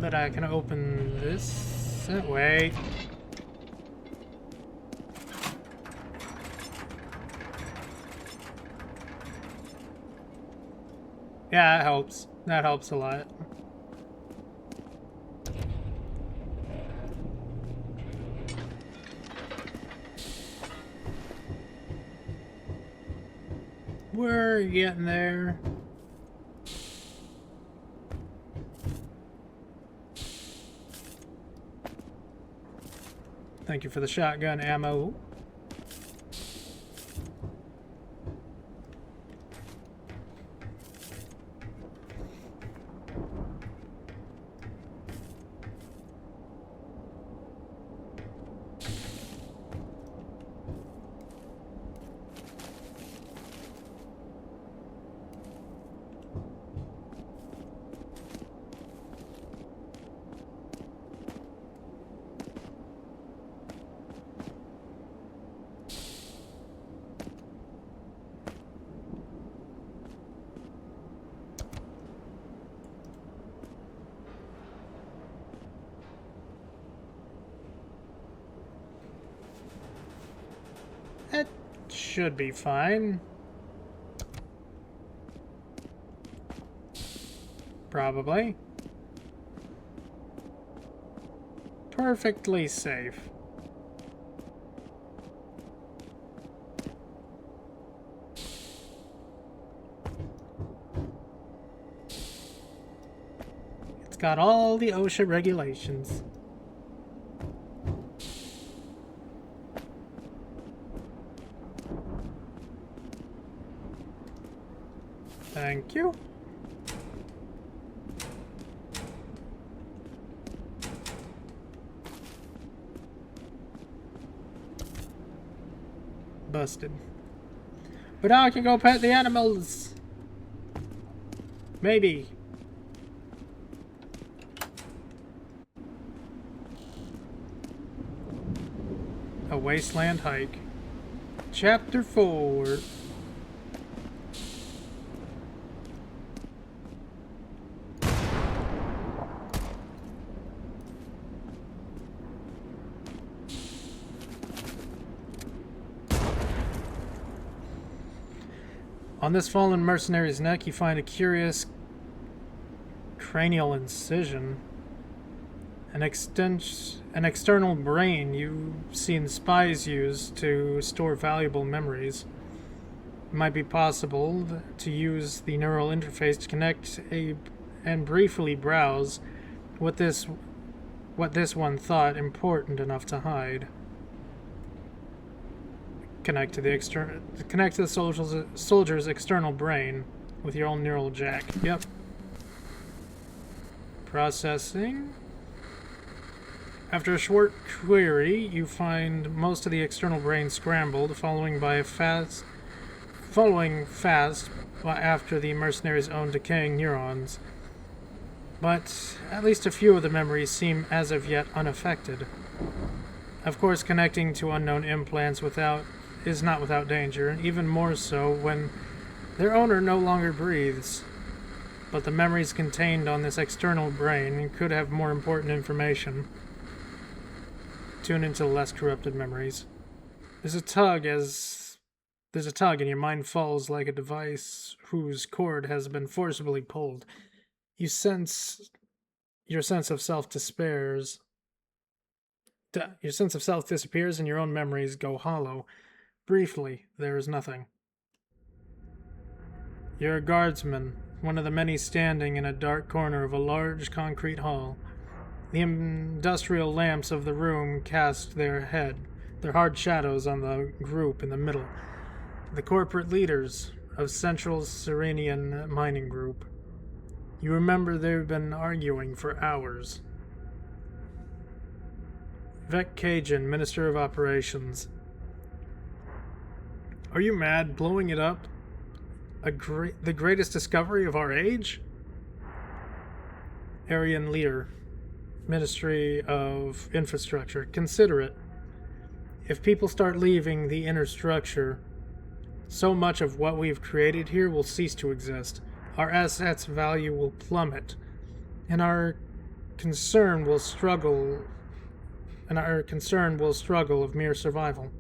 But I can open this that way. Yeah, that helps. That helps a lot. We're getting there. Thank you for the shotgun ammo. That should be fine. Probably. Perfectly safe. It's got all the OSHA regulations. Thank you. Busted. But now I can go pet the animals. Maybe. A wasteland hike. Chapter 4. On this fallen mercenary's neck, you find a curious cranial incision. An external brain you've seen spies use to store valuable memories. It might be possible to use the neural interface to connect and briefly browse what this what this one thought important enough to hide. Connect to the soldier's external brain with your own neural jack. Yep. Processing. After a short query, you find most of the external brain scrambled, following fast after the mercenary's own decaying neurons. But at least a few of the memories seem as of yet unaffected. Of course, connecting to unknown implants is not without danger, even more so when their owner no longer breathes. But the memories contained on this external brain could have more important information. Tune into less corrupted memories. There's a tug and your mind falls like a device whose cord has been forcibly pulled. Your sense of self disappears. Your sense of self disappears and your own memories go hollow. Briefly, there is nothing. You're a guardsman, one of the many standing in a dark corner of a large concrete hall. The industrial lamps of the room cast their hard shadows on the group in the middle. The corporate leaders of Central Serenian Mining Group. You remember they've been arguing for hours. Vec Cajun, Minister of Operations. Are you mad? Blowing it up? The greatest discovery of our age? Aryan Leader, Ministry of Infrastructure. Consider it. If people start leaving the inner structure, so much of what we've created here will cease to exist. Our assets' value will plummet, and our concern will struggle of mere survival.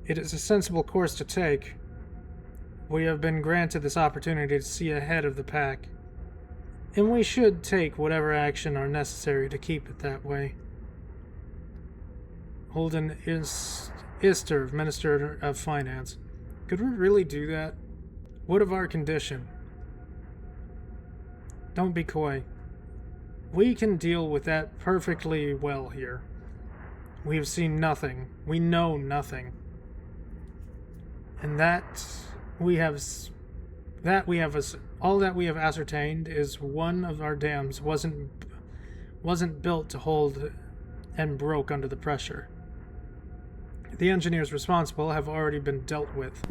It is a sensible course to take. We have been granted this opportunity to see ahead of the pack, and we should take whatever action are necessary to keep it that way. Holden Ister, Minister of Finance. Could we really do that? What of our condition? Don't be coy. We can deal with that perfectly well here. We have seen nothing. We know nothing. And all that we have ascertained is one of our dams wasn't built to hold and broke under the pressure. The engineers responsible have already been dealt with.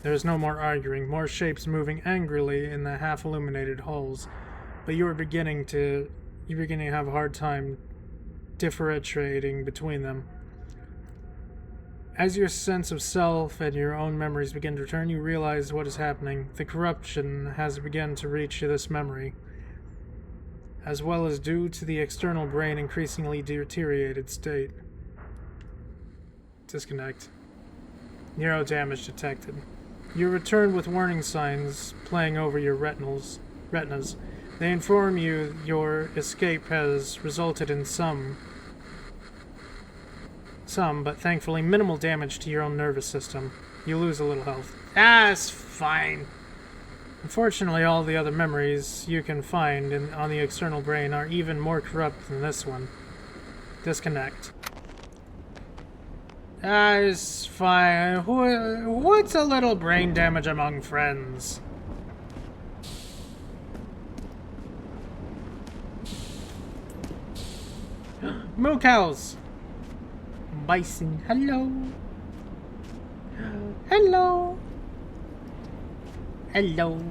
There is no more arguing, more shapes moving angrily in the half-illuminated halls, but you are beginning to have a hard time differentiating between them. As your sense of self and your own memories begin to return, you realize what is happening. The corruption has begun to reach this memory, as well as due to the external brain increasingly deteriorated state. Disconnect. Neuro damage detected. You return with warning signs playing over your retinas. They inform you your escape has resulted in some, but thankfully minimal damage to your own nervous system. You lose a little health. It's fine. Unfortunately, all the other memories you can find on the external brain are even more corrupt than this one. Disconnect. It's fine. What's a little brain damage among friends? Moo cows! Bison, hello. Hello. Hello.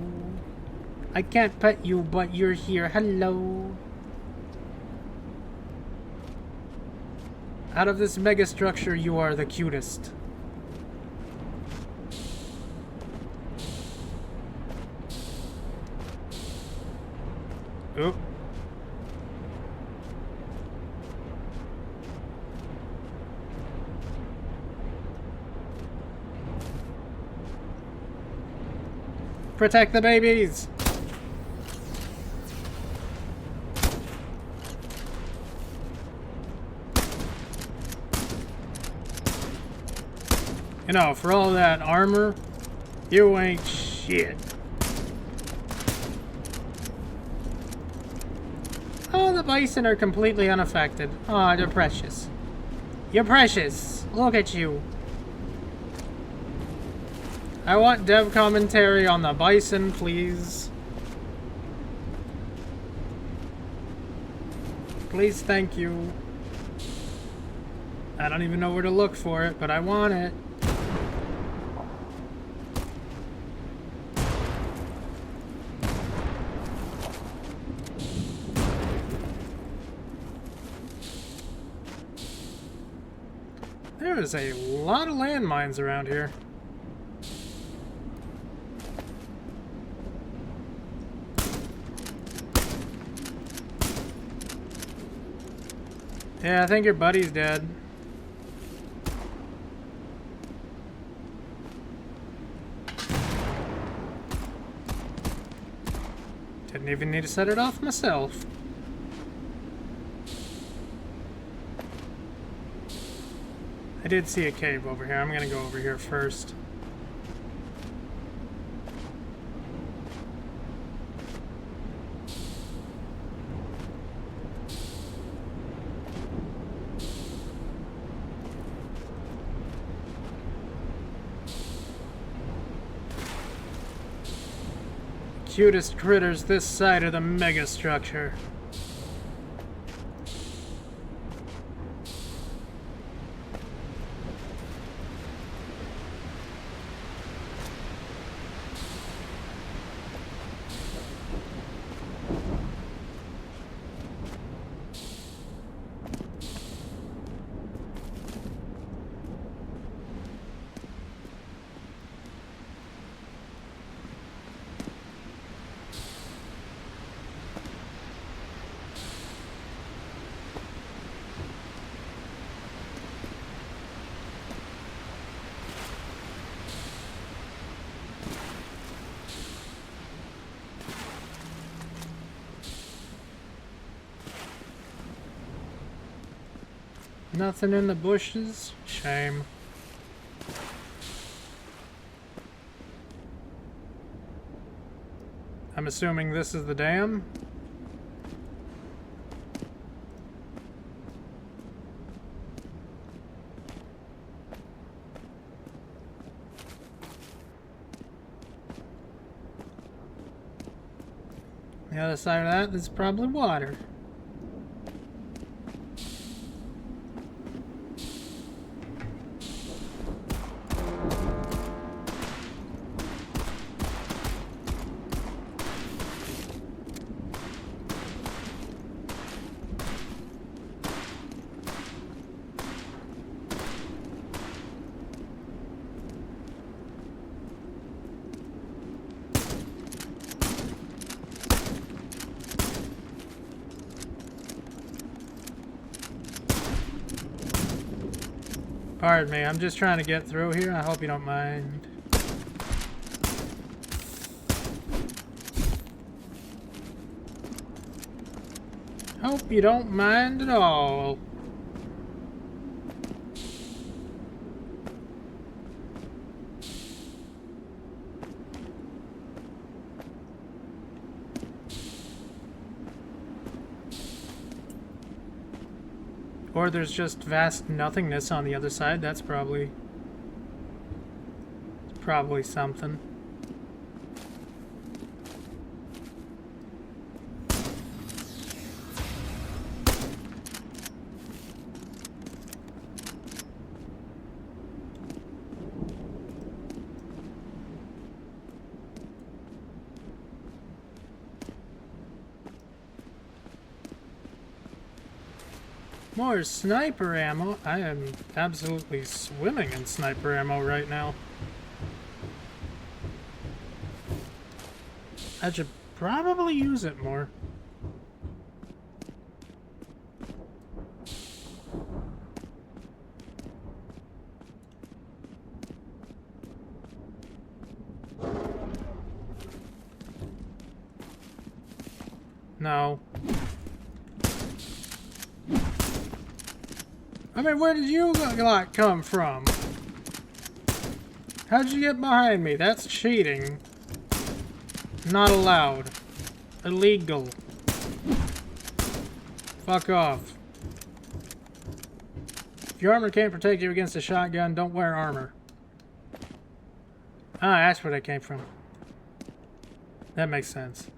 I can't pet you, but you're here. Hello. Out of this megastructure, you are the cutest. Oop. Protect the babies! You know, for all that armor, you ain't shit. Oh, the bison are completely unaffected. Oh, they're precious. You're precious. Look at you. I want dev commentary on the bison, please. Please, thank you. I don't even know where to look for it, but I want it. There is a lot of landmines around here. Yeah, I think your buddy's dead. Didn't even need to set it off myself. I did see a cave over here. I'm gonna go over here first. Cutest critters this side of the Megastructure. Nothing in the bushes? Shame. I'm assuming this is the dam? The other side of that is probably water. Pardon me, I'm just trying to get through here. I hope you don't mind. Hope you don't mind at all. Or there's just vast nothingness on the other side. That's probably something. More sniper ammo. I am absolutely swimming in sniper ammo right now. I should probably use it more. No. I mean, where did you lot come from? How'd you get behind me? That's cheating. Not allowed. Illegal. Fuck off. If your armor can't protect you against a shotgun, don't wear armor. Ah, that's where that came from. That makes sense.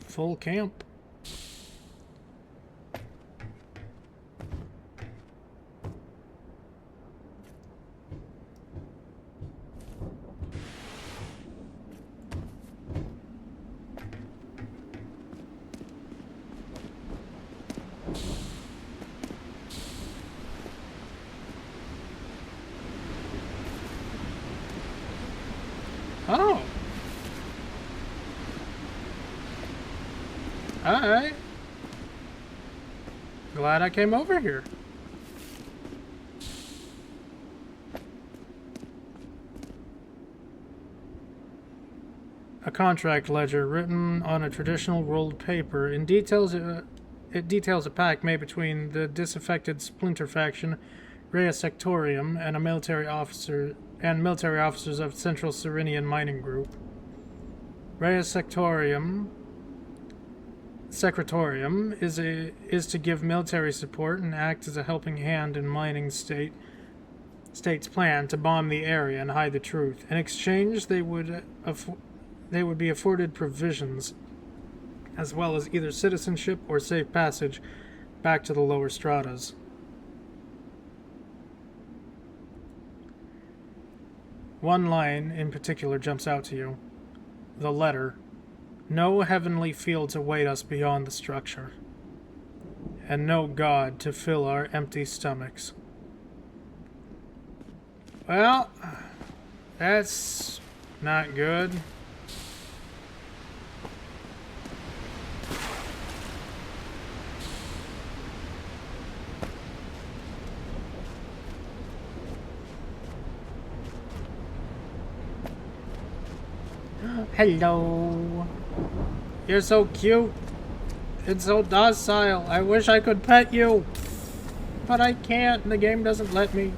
Full camp. Oh. Alright. Glad I came over here. A contract ledger written on a traditional rolled paper. It details a pact made between the disaffected Splinter faction, Rhea Sectorium, and military officers of Central Serenian Mining Group. Rhea Secretorium is to give military support and act as a helping hand in mining state's plan to bomb the area and hide the truth. In exchange, they would be afforded provisions, as well as either citizenship or safe passage back to the lower stratas. One line in particular jumps out to you. The letter. No heavenly fields await us beyond the structure, and no God to fill our empty stomachs. Well, that's not good. Hello. You're so cute. It's so docile. I wish I could pet you. But I can't. The game doesn't let me.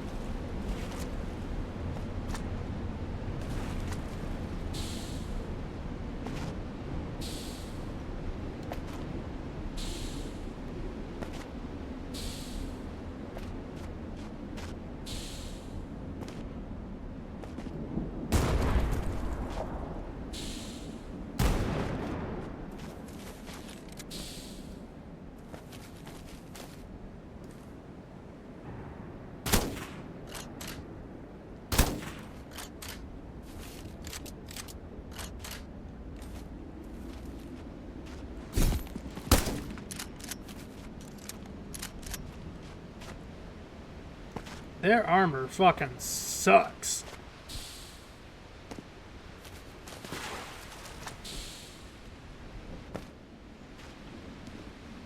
Their armor fucking sucks.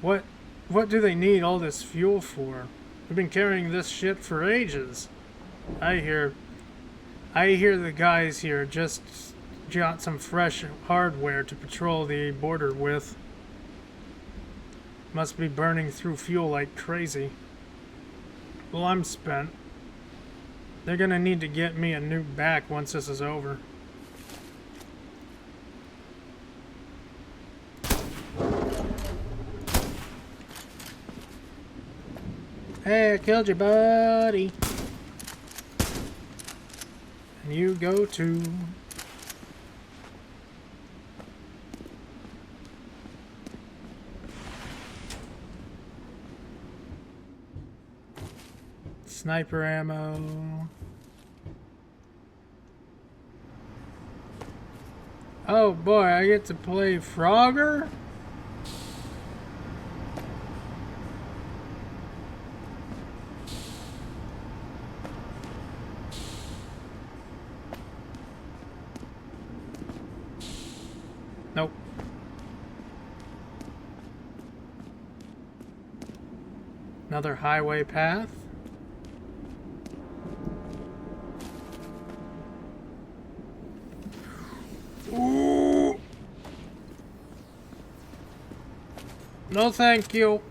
What do they need all this fuel for? We've been carrying this shit for ages. I hear the guys here just got some fresh hardware to patrol the border with. Must be burning through fuel like crazy. Well, I'm spent. They're gonna need to get me a new back once this is over. Hey, I killed your buddy. And you go too. Sniper ammo. Oh boy, I get to play Frogger? Nope. Another highway path. Ooh. No, thank you.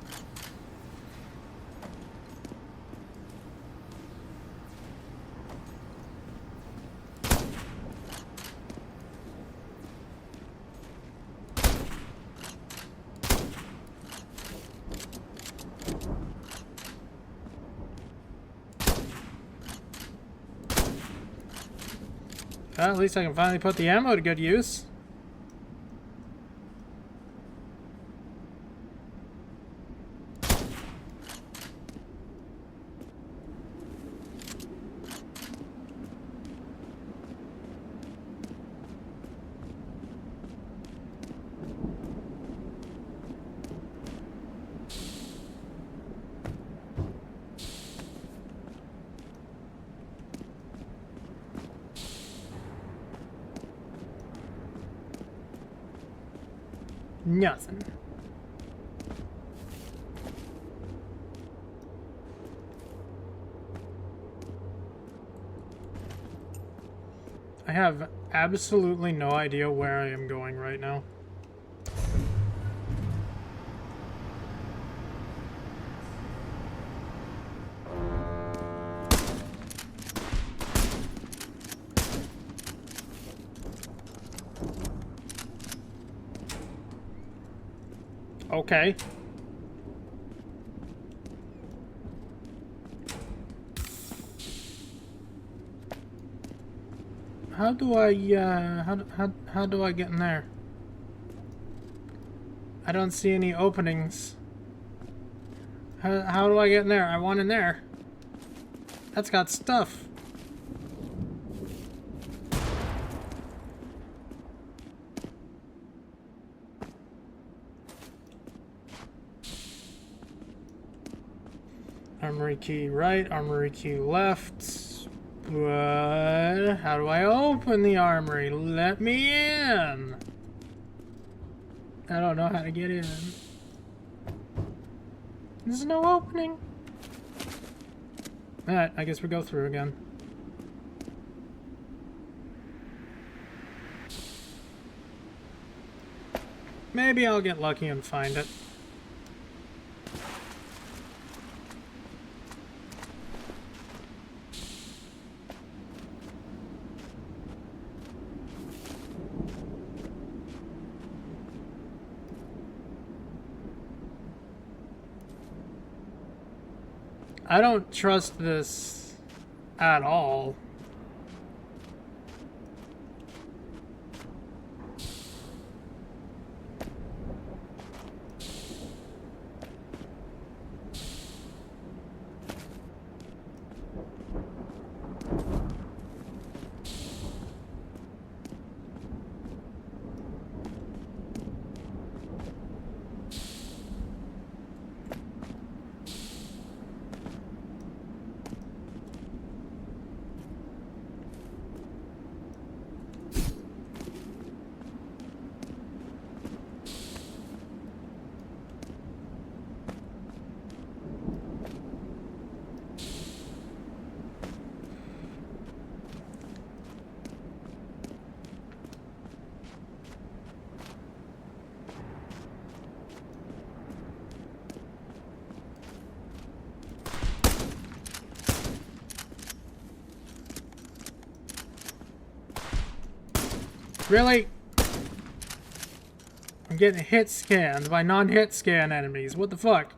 Well, at least I can finally put the ammo to good use. Nothing. I have absolutely no idea where I am going right now. Okay. How do I, how do I get in there? I don't see any openings. How do I get in there? I want in there. That's got stuff. Armory key right, armory key left. What? How do I open the armory? Let me in. I don't know how to get in. There's no opening. Alright, I guess we go through again. Maybe I'll get lucky and find it. I don't trust this at all. Really? I'm getting hit scanned by non-hit scan enemies. What the fuck?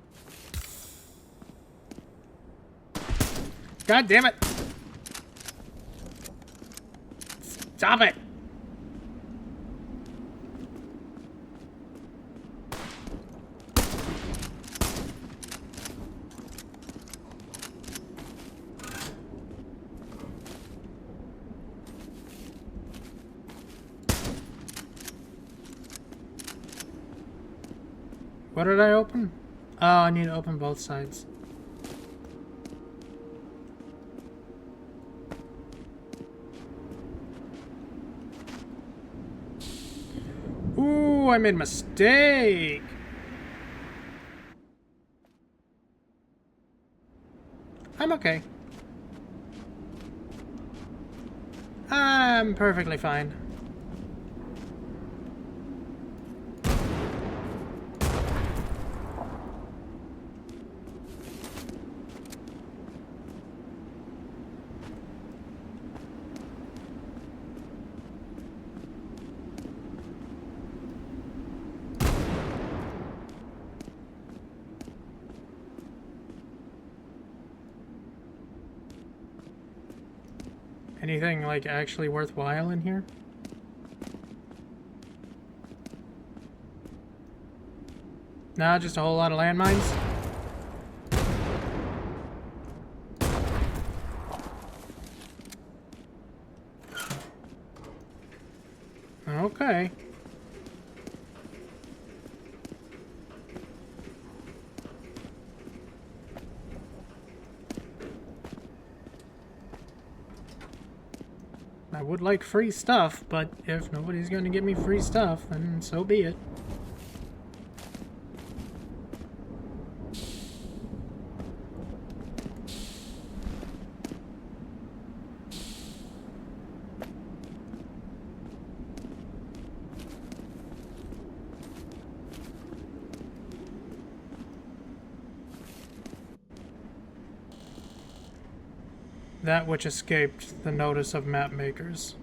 God damn it! Stop it! What did I open? Oh, I need to open both sides. Ooh, I made a mistake. I'm okay. I'm perfectly fine. Anything, like, actually worthwhile in here? Nah, just a whole lot of landmines? Okay. I would like free stuff, but if nobody's going to give me free stuff, then so be it. That which escaped the notice of map makers.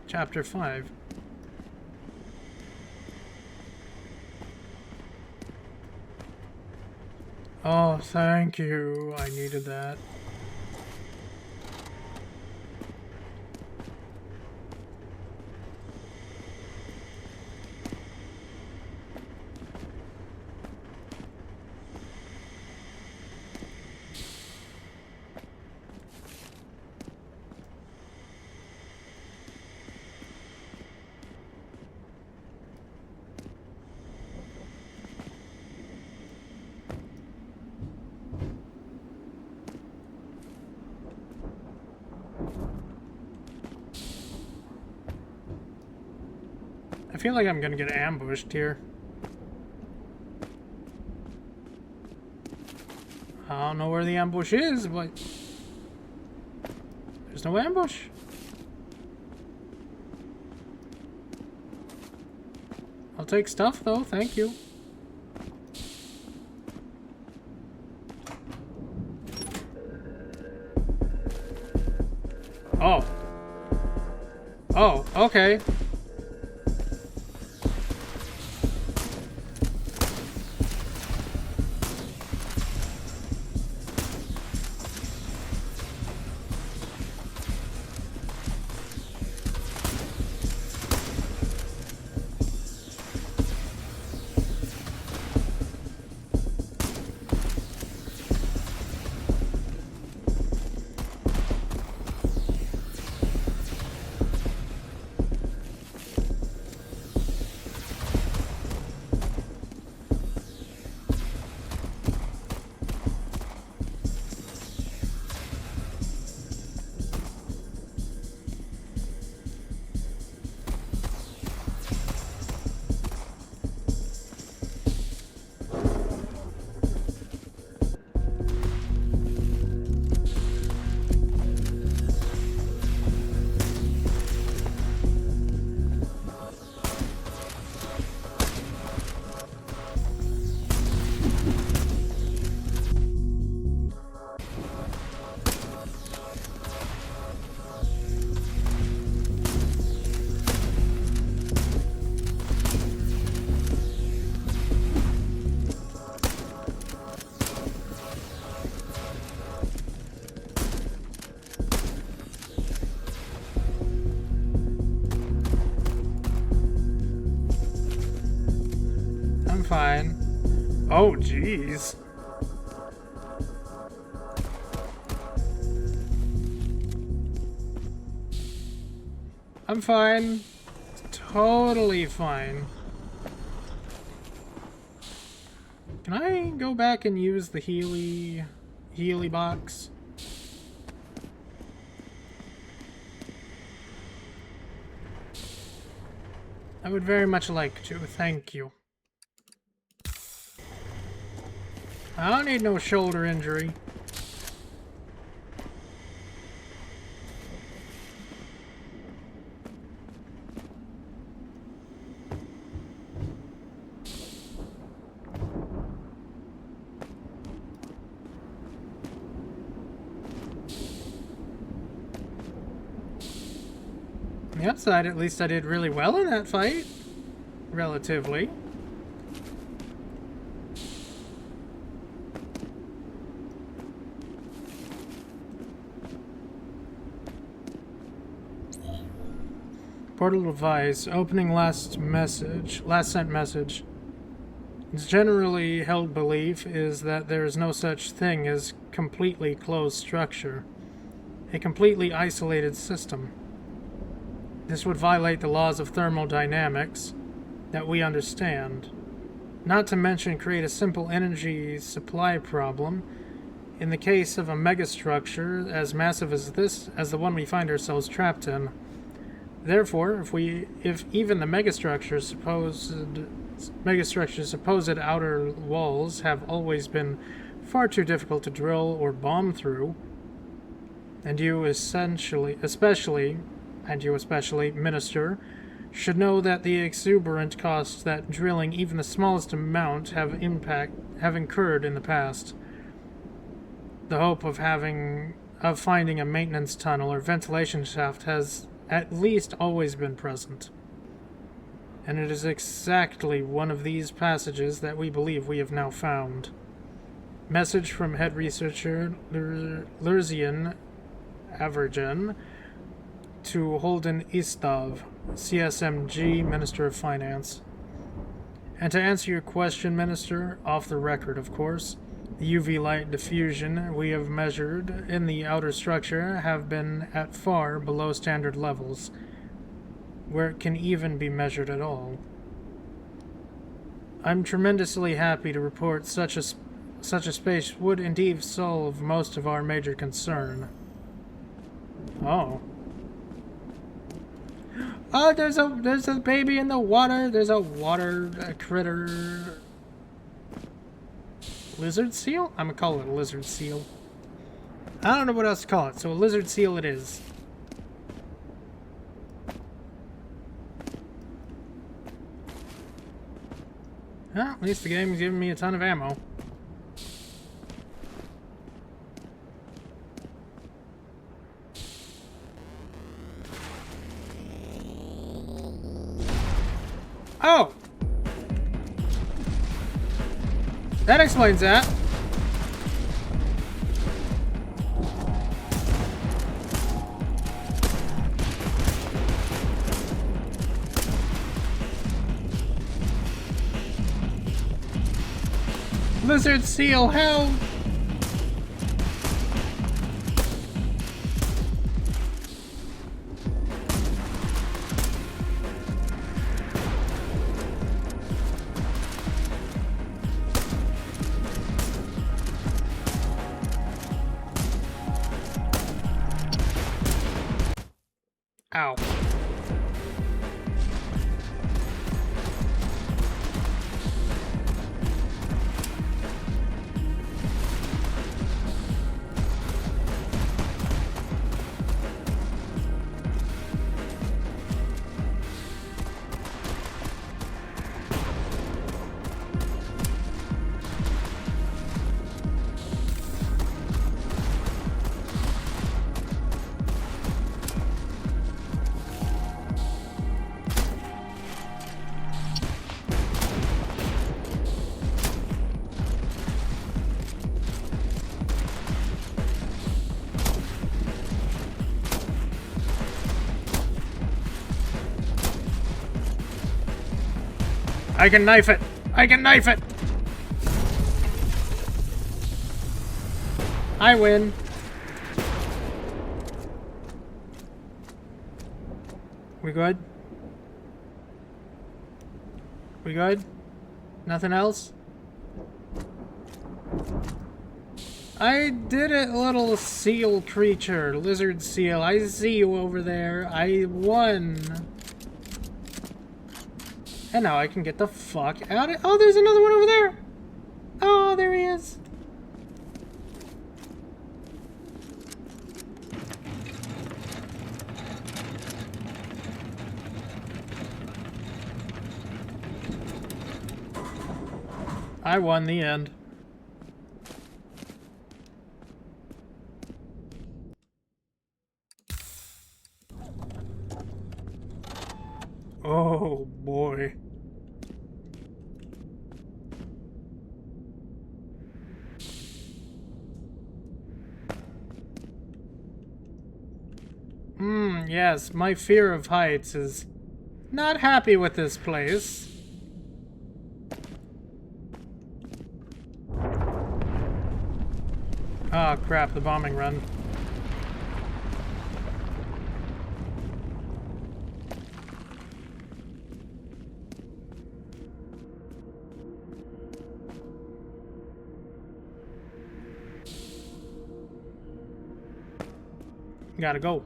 Chapter 5. Oh, thank you. I needed that. I feel like I'm gonna get ambushed here. I don't know where the ambush is, but there's no ambush. I'll take stuff though, thank you. Oh. Oh, okay. Fine. Oh, jeez. I'm fine. Totally fine. Can I go back and use the Healy box? I would very much like to, thank you. I don't need no shoulder injury. On the upside, at least I did really well in that fight. Relatively. Portal device. Opening last sent message. Its generally held belief is that there is no such thing as completely closed structure. A completely isolated system. This would violate the laws of thermodynamics that we understand. Not to mention create a simple energy supply problem. In the case of a megastructure as massive as the one we find ourselves trapped in. Therefore, if even the megastructure's supposed outer walls have always been far too difficult to drill or bomb through, and you especially, Minister, should know that the exuberant costs that drilling even the smallest amount have incurred in the past. The hope of finding a maintenance tunnel or ventilation shaft has at least always been present. And it is exactly one of these passages that we believe we have now found. Message from head researcher Lurzian Avergen to Holden Istov, CSMG, Minister of Finance. And to answer your question, Minister, off the record, of course, the UV light diffusion we have measured in the outer structure have been at far below standard levels, where it can even be measured at all. I'm tremendously happy to report such a space would indeed solve most of our major concern. Oh. Oh, there's a baby in the water. There's a critter. Lizard seal? I'm gonna call it a lizard seal. I don't know what else to call it, so a lizard seal it is. Well, at least the game's giving me a ton of ammo. Oh! That explains that. Lizard seal, help! Ow. I can knife it! I can knife it! I win. We good? We good? Nothing else? I did it, little seal creature. Lizard seal. I see you over there. I won. And now I can get the fuck out of... Oh, there's another one over there! Oh, there he is. I won the end. Oh boy. Yes, my fear of heights is not happy with this place. Oh crap, the bombing run. Gotta go.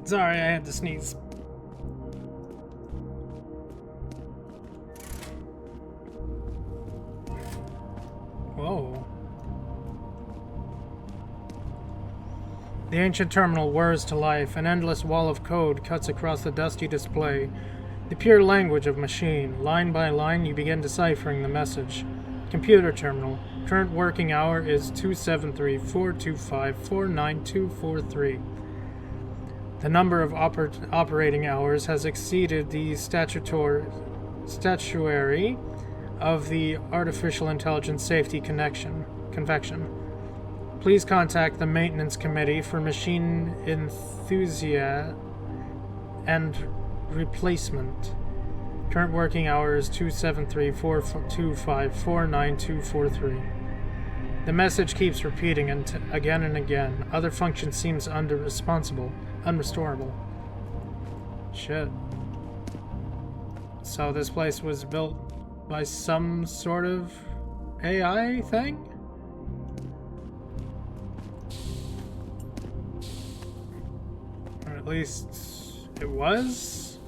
Sorry, I had to sneeze. Whoa. The ancient terminal whirs to life. An endless wall of code cuts across the dusty display. The pure language of machine. Line by line, you begin deciphering the message. Computer terminal. Current working hour is 273-425-49243. The number of operating hours has exceeded the statutory of the Artificial Intelligence Safety Convection. Please contact the Maintenance Committee for machine enthusiast and replacement. Current working hour is 273-425-49243. The message keeps repeating again and again. Other function seems unrestorable. Shit. So this place was built by some sort of AI thing? Or at least it was?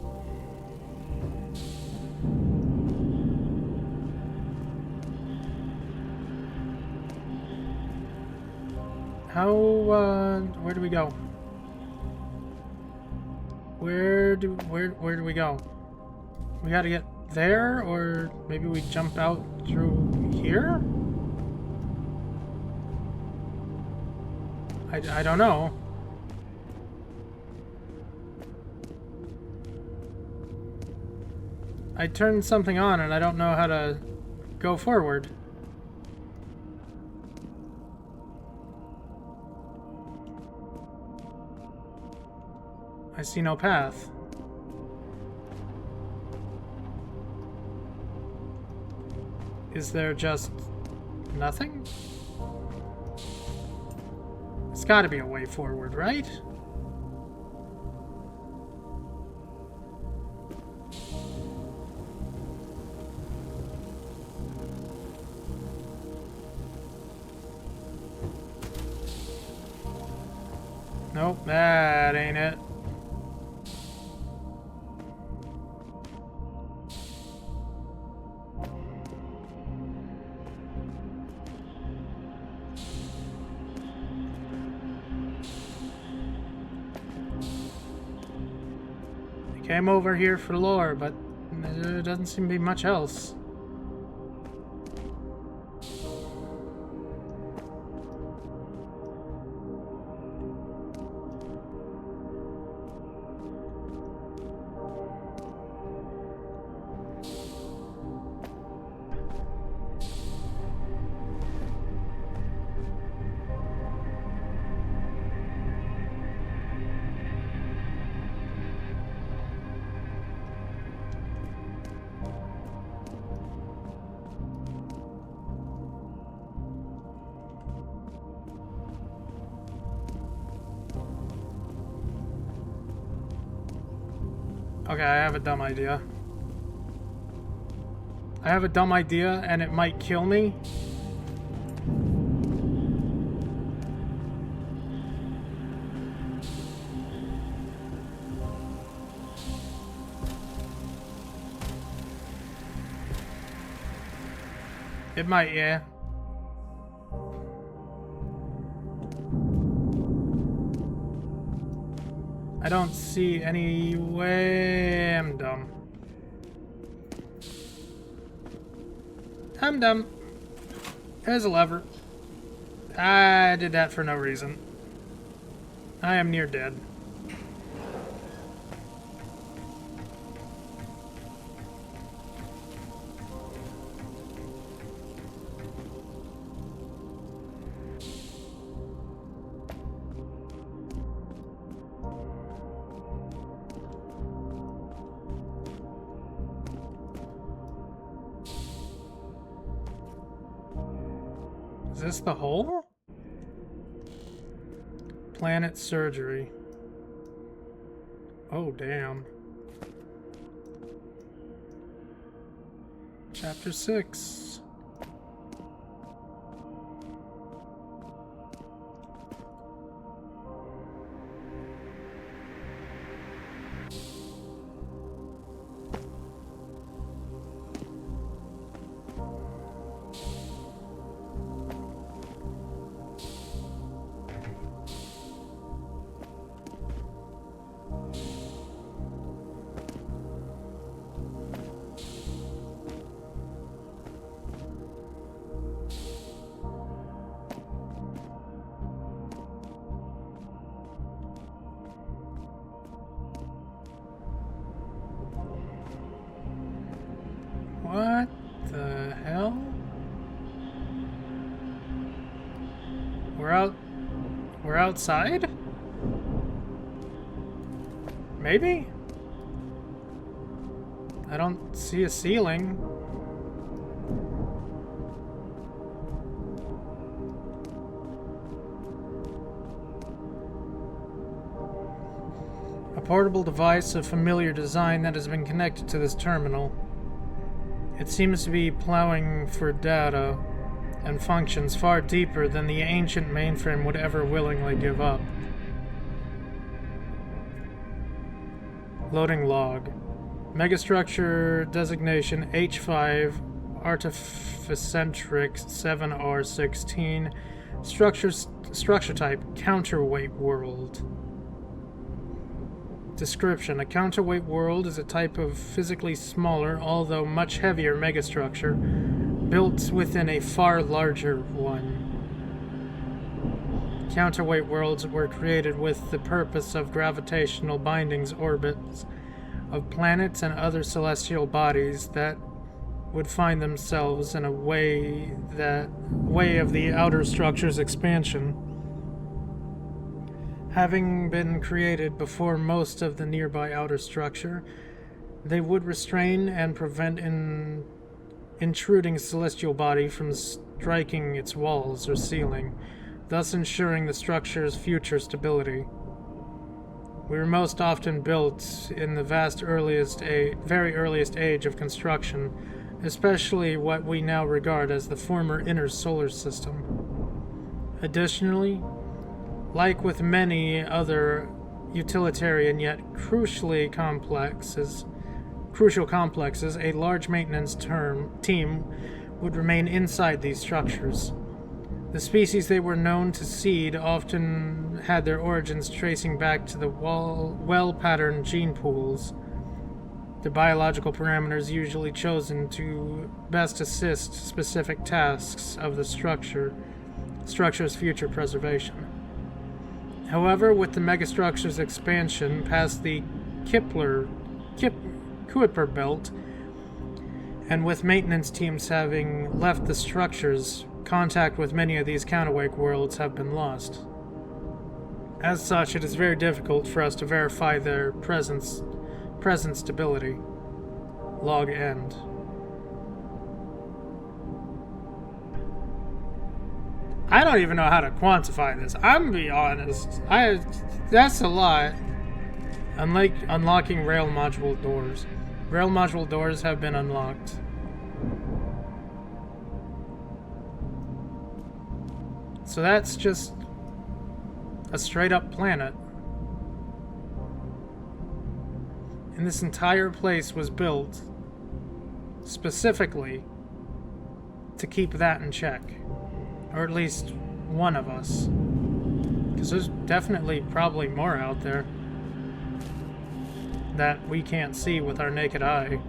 How, where do we go? Where do we go? We gotta get there, or maybe we jump out through here? I don't know. I turned something on and I don't know how to go forward. I see no path. Is there just nothing? It's gotta be a way forward, right? Nope, that ain't it. Came over here for lore, but there doesn't seem to be much else. Okay, I have a dumb idea. I have a dumb idea, and it might kill me. It might, yeah. I don't see any way. I'm dumb. I'm dumb. There's a lever. I did that for no reason. I am near dead. Is this the hole? Planet surgery. Oh, damn. Chapter 6. What the hell? We're outside? Maybe? I don't see a ceiling. A portable device of familiar design that has been connected to this terminal. It seems to be plowing for data and functions far deeper than the ancient mainframe would ever willingly give up. Loading log. Megastructure designation H5 Artificentric 7R16. Structure type Counterweight world. Description. A counterweight world is a type of physically smaller, although much heavier megastructure, built within a far larger one. Counterweight worlds were created with the purpose of gravitational bindings orbits of planets and other celestial bodies that would find themselves in a way of the outer structure's expansion. Having been created before most of the nearby outer structure, they would restrain and prevent an intruding celestial body from striking its walls or ceiling, thus ensuring the structure's future stability. We were most often built in the very earliest age of construction, especially what we now regard as the former inner solar system. Additionally, like with many other utilitarian yet crucial complexes, a large maintenance team would remain inside these structures. The species they were known to seed often had their origins tracing back to the well-patterned gene pools, the biological parameters usually chosen to best assist specific tasks of the structure's future preservation. However, with the megastructure's expansion past the Kuiper belt, and with maintenance teams having left the structures, contact with many of these counterweight worlds have been lost. As such, it is very difficult for us to verify their present stability. Log end. I don't even know how to quantify this. I'm gonna be honest. That's a lot. Unlocking rail module doors. Rail module doors have been unlocked. So that's just a straight up planet. And this entire place was built specifically to keep that in check. Or at least one of us. Because there's definitely probably more out there that we can't see with our naked eye.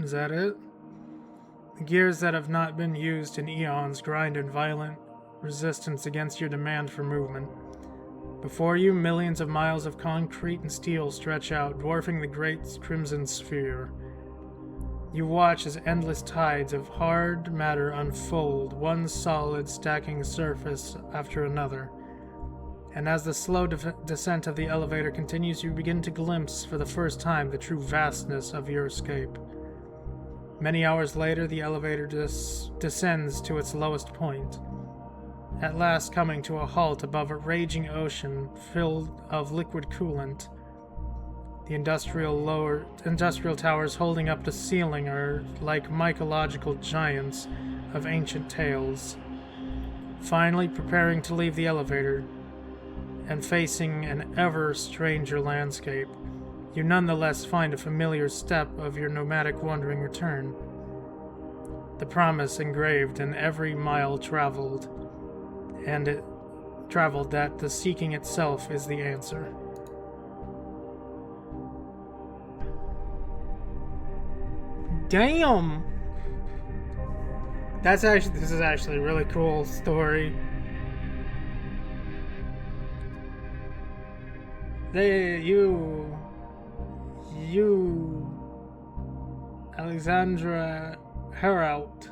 Is that it? The gears that have not been used in eons grind in violent resistance against your demand for movement. Before you, millions of miles of concrete and steel stretch out, dwarfing the great crimson sphere. You watch as endless tides of hard matter unfold, one solid stacking surface after another. And as the slow descent of the elevator continues, you begin to glimpse for the first time the true vastness of your escape. Many hours later, the elevator descends to its lowest point, at last coming to a halt above a raging ocean filled of liquid coolant. The industrial towers holding up the ceiling are like mythological giants of ancient tales. Finally preparing to leave the elevator, and facing an ever stranger landscape, you nonetheless find a familiar step of your nomadic wandering return. The promise engraved in every mile traveled, and it traveled that the seeking itself is the answer. Damn! This is actually a really cool story. Alexandra Heraut.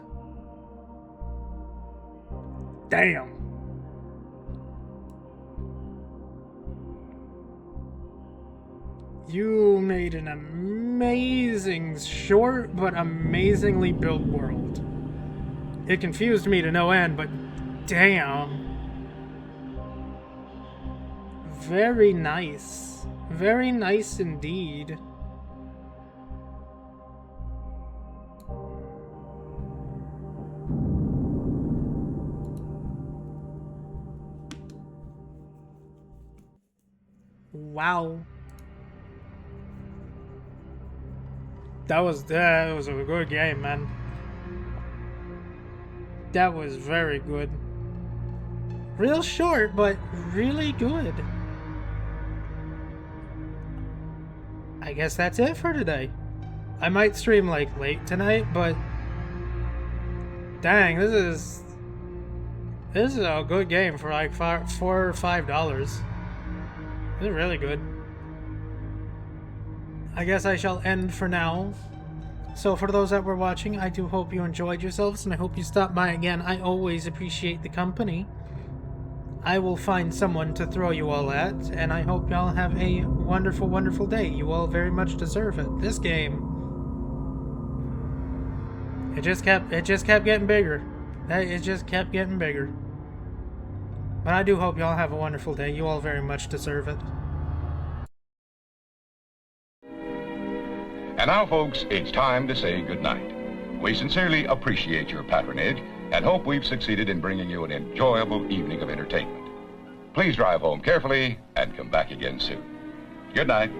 Damn. You made an amazing, short, but amazingly built world. It confused me to no end, but damn. Very nice. Very nice indeed. Wow. That was a good game, man. That was very good. Real short, but really good. I guess that's it for today. I might stream like late tonight, but dang, this is a good game for like $4 or $5. This is really good. I guess I shall end for now. So for those that were watching, I do hope you enjoyed yourselves, and I hope you stop by again. I always appreciate the company. I will find someone to throw you all at, and I hope y'all have a wonderful, wonderful day. You all very much deserve it. This game, it just kept getting bigger. It just kept getting bigger. But I do hope y'all have a wonderful day. You all very much deserve it. And now, folks, it's time to say goodnight. We sincerely appreciate your patronage and hope we've succeeded in bringing you an enjoyable evening of entertainment. Please drive home carefully and come back again soon. Good night.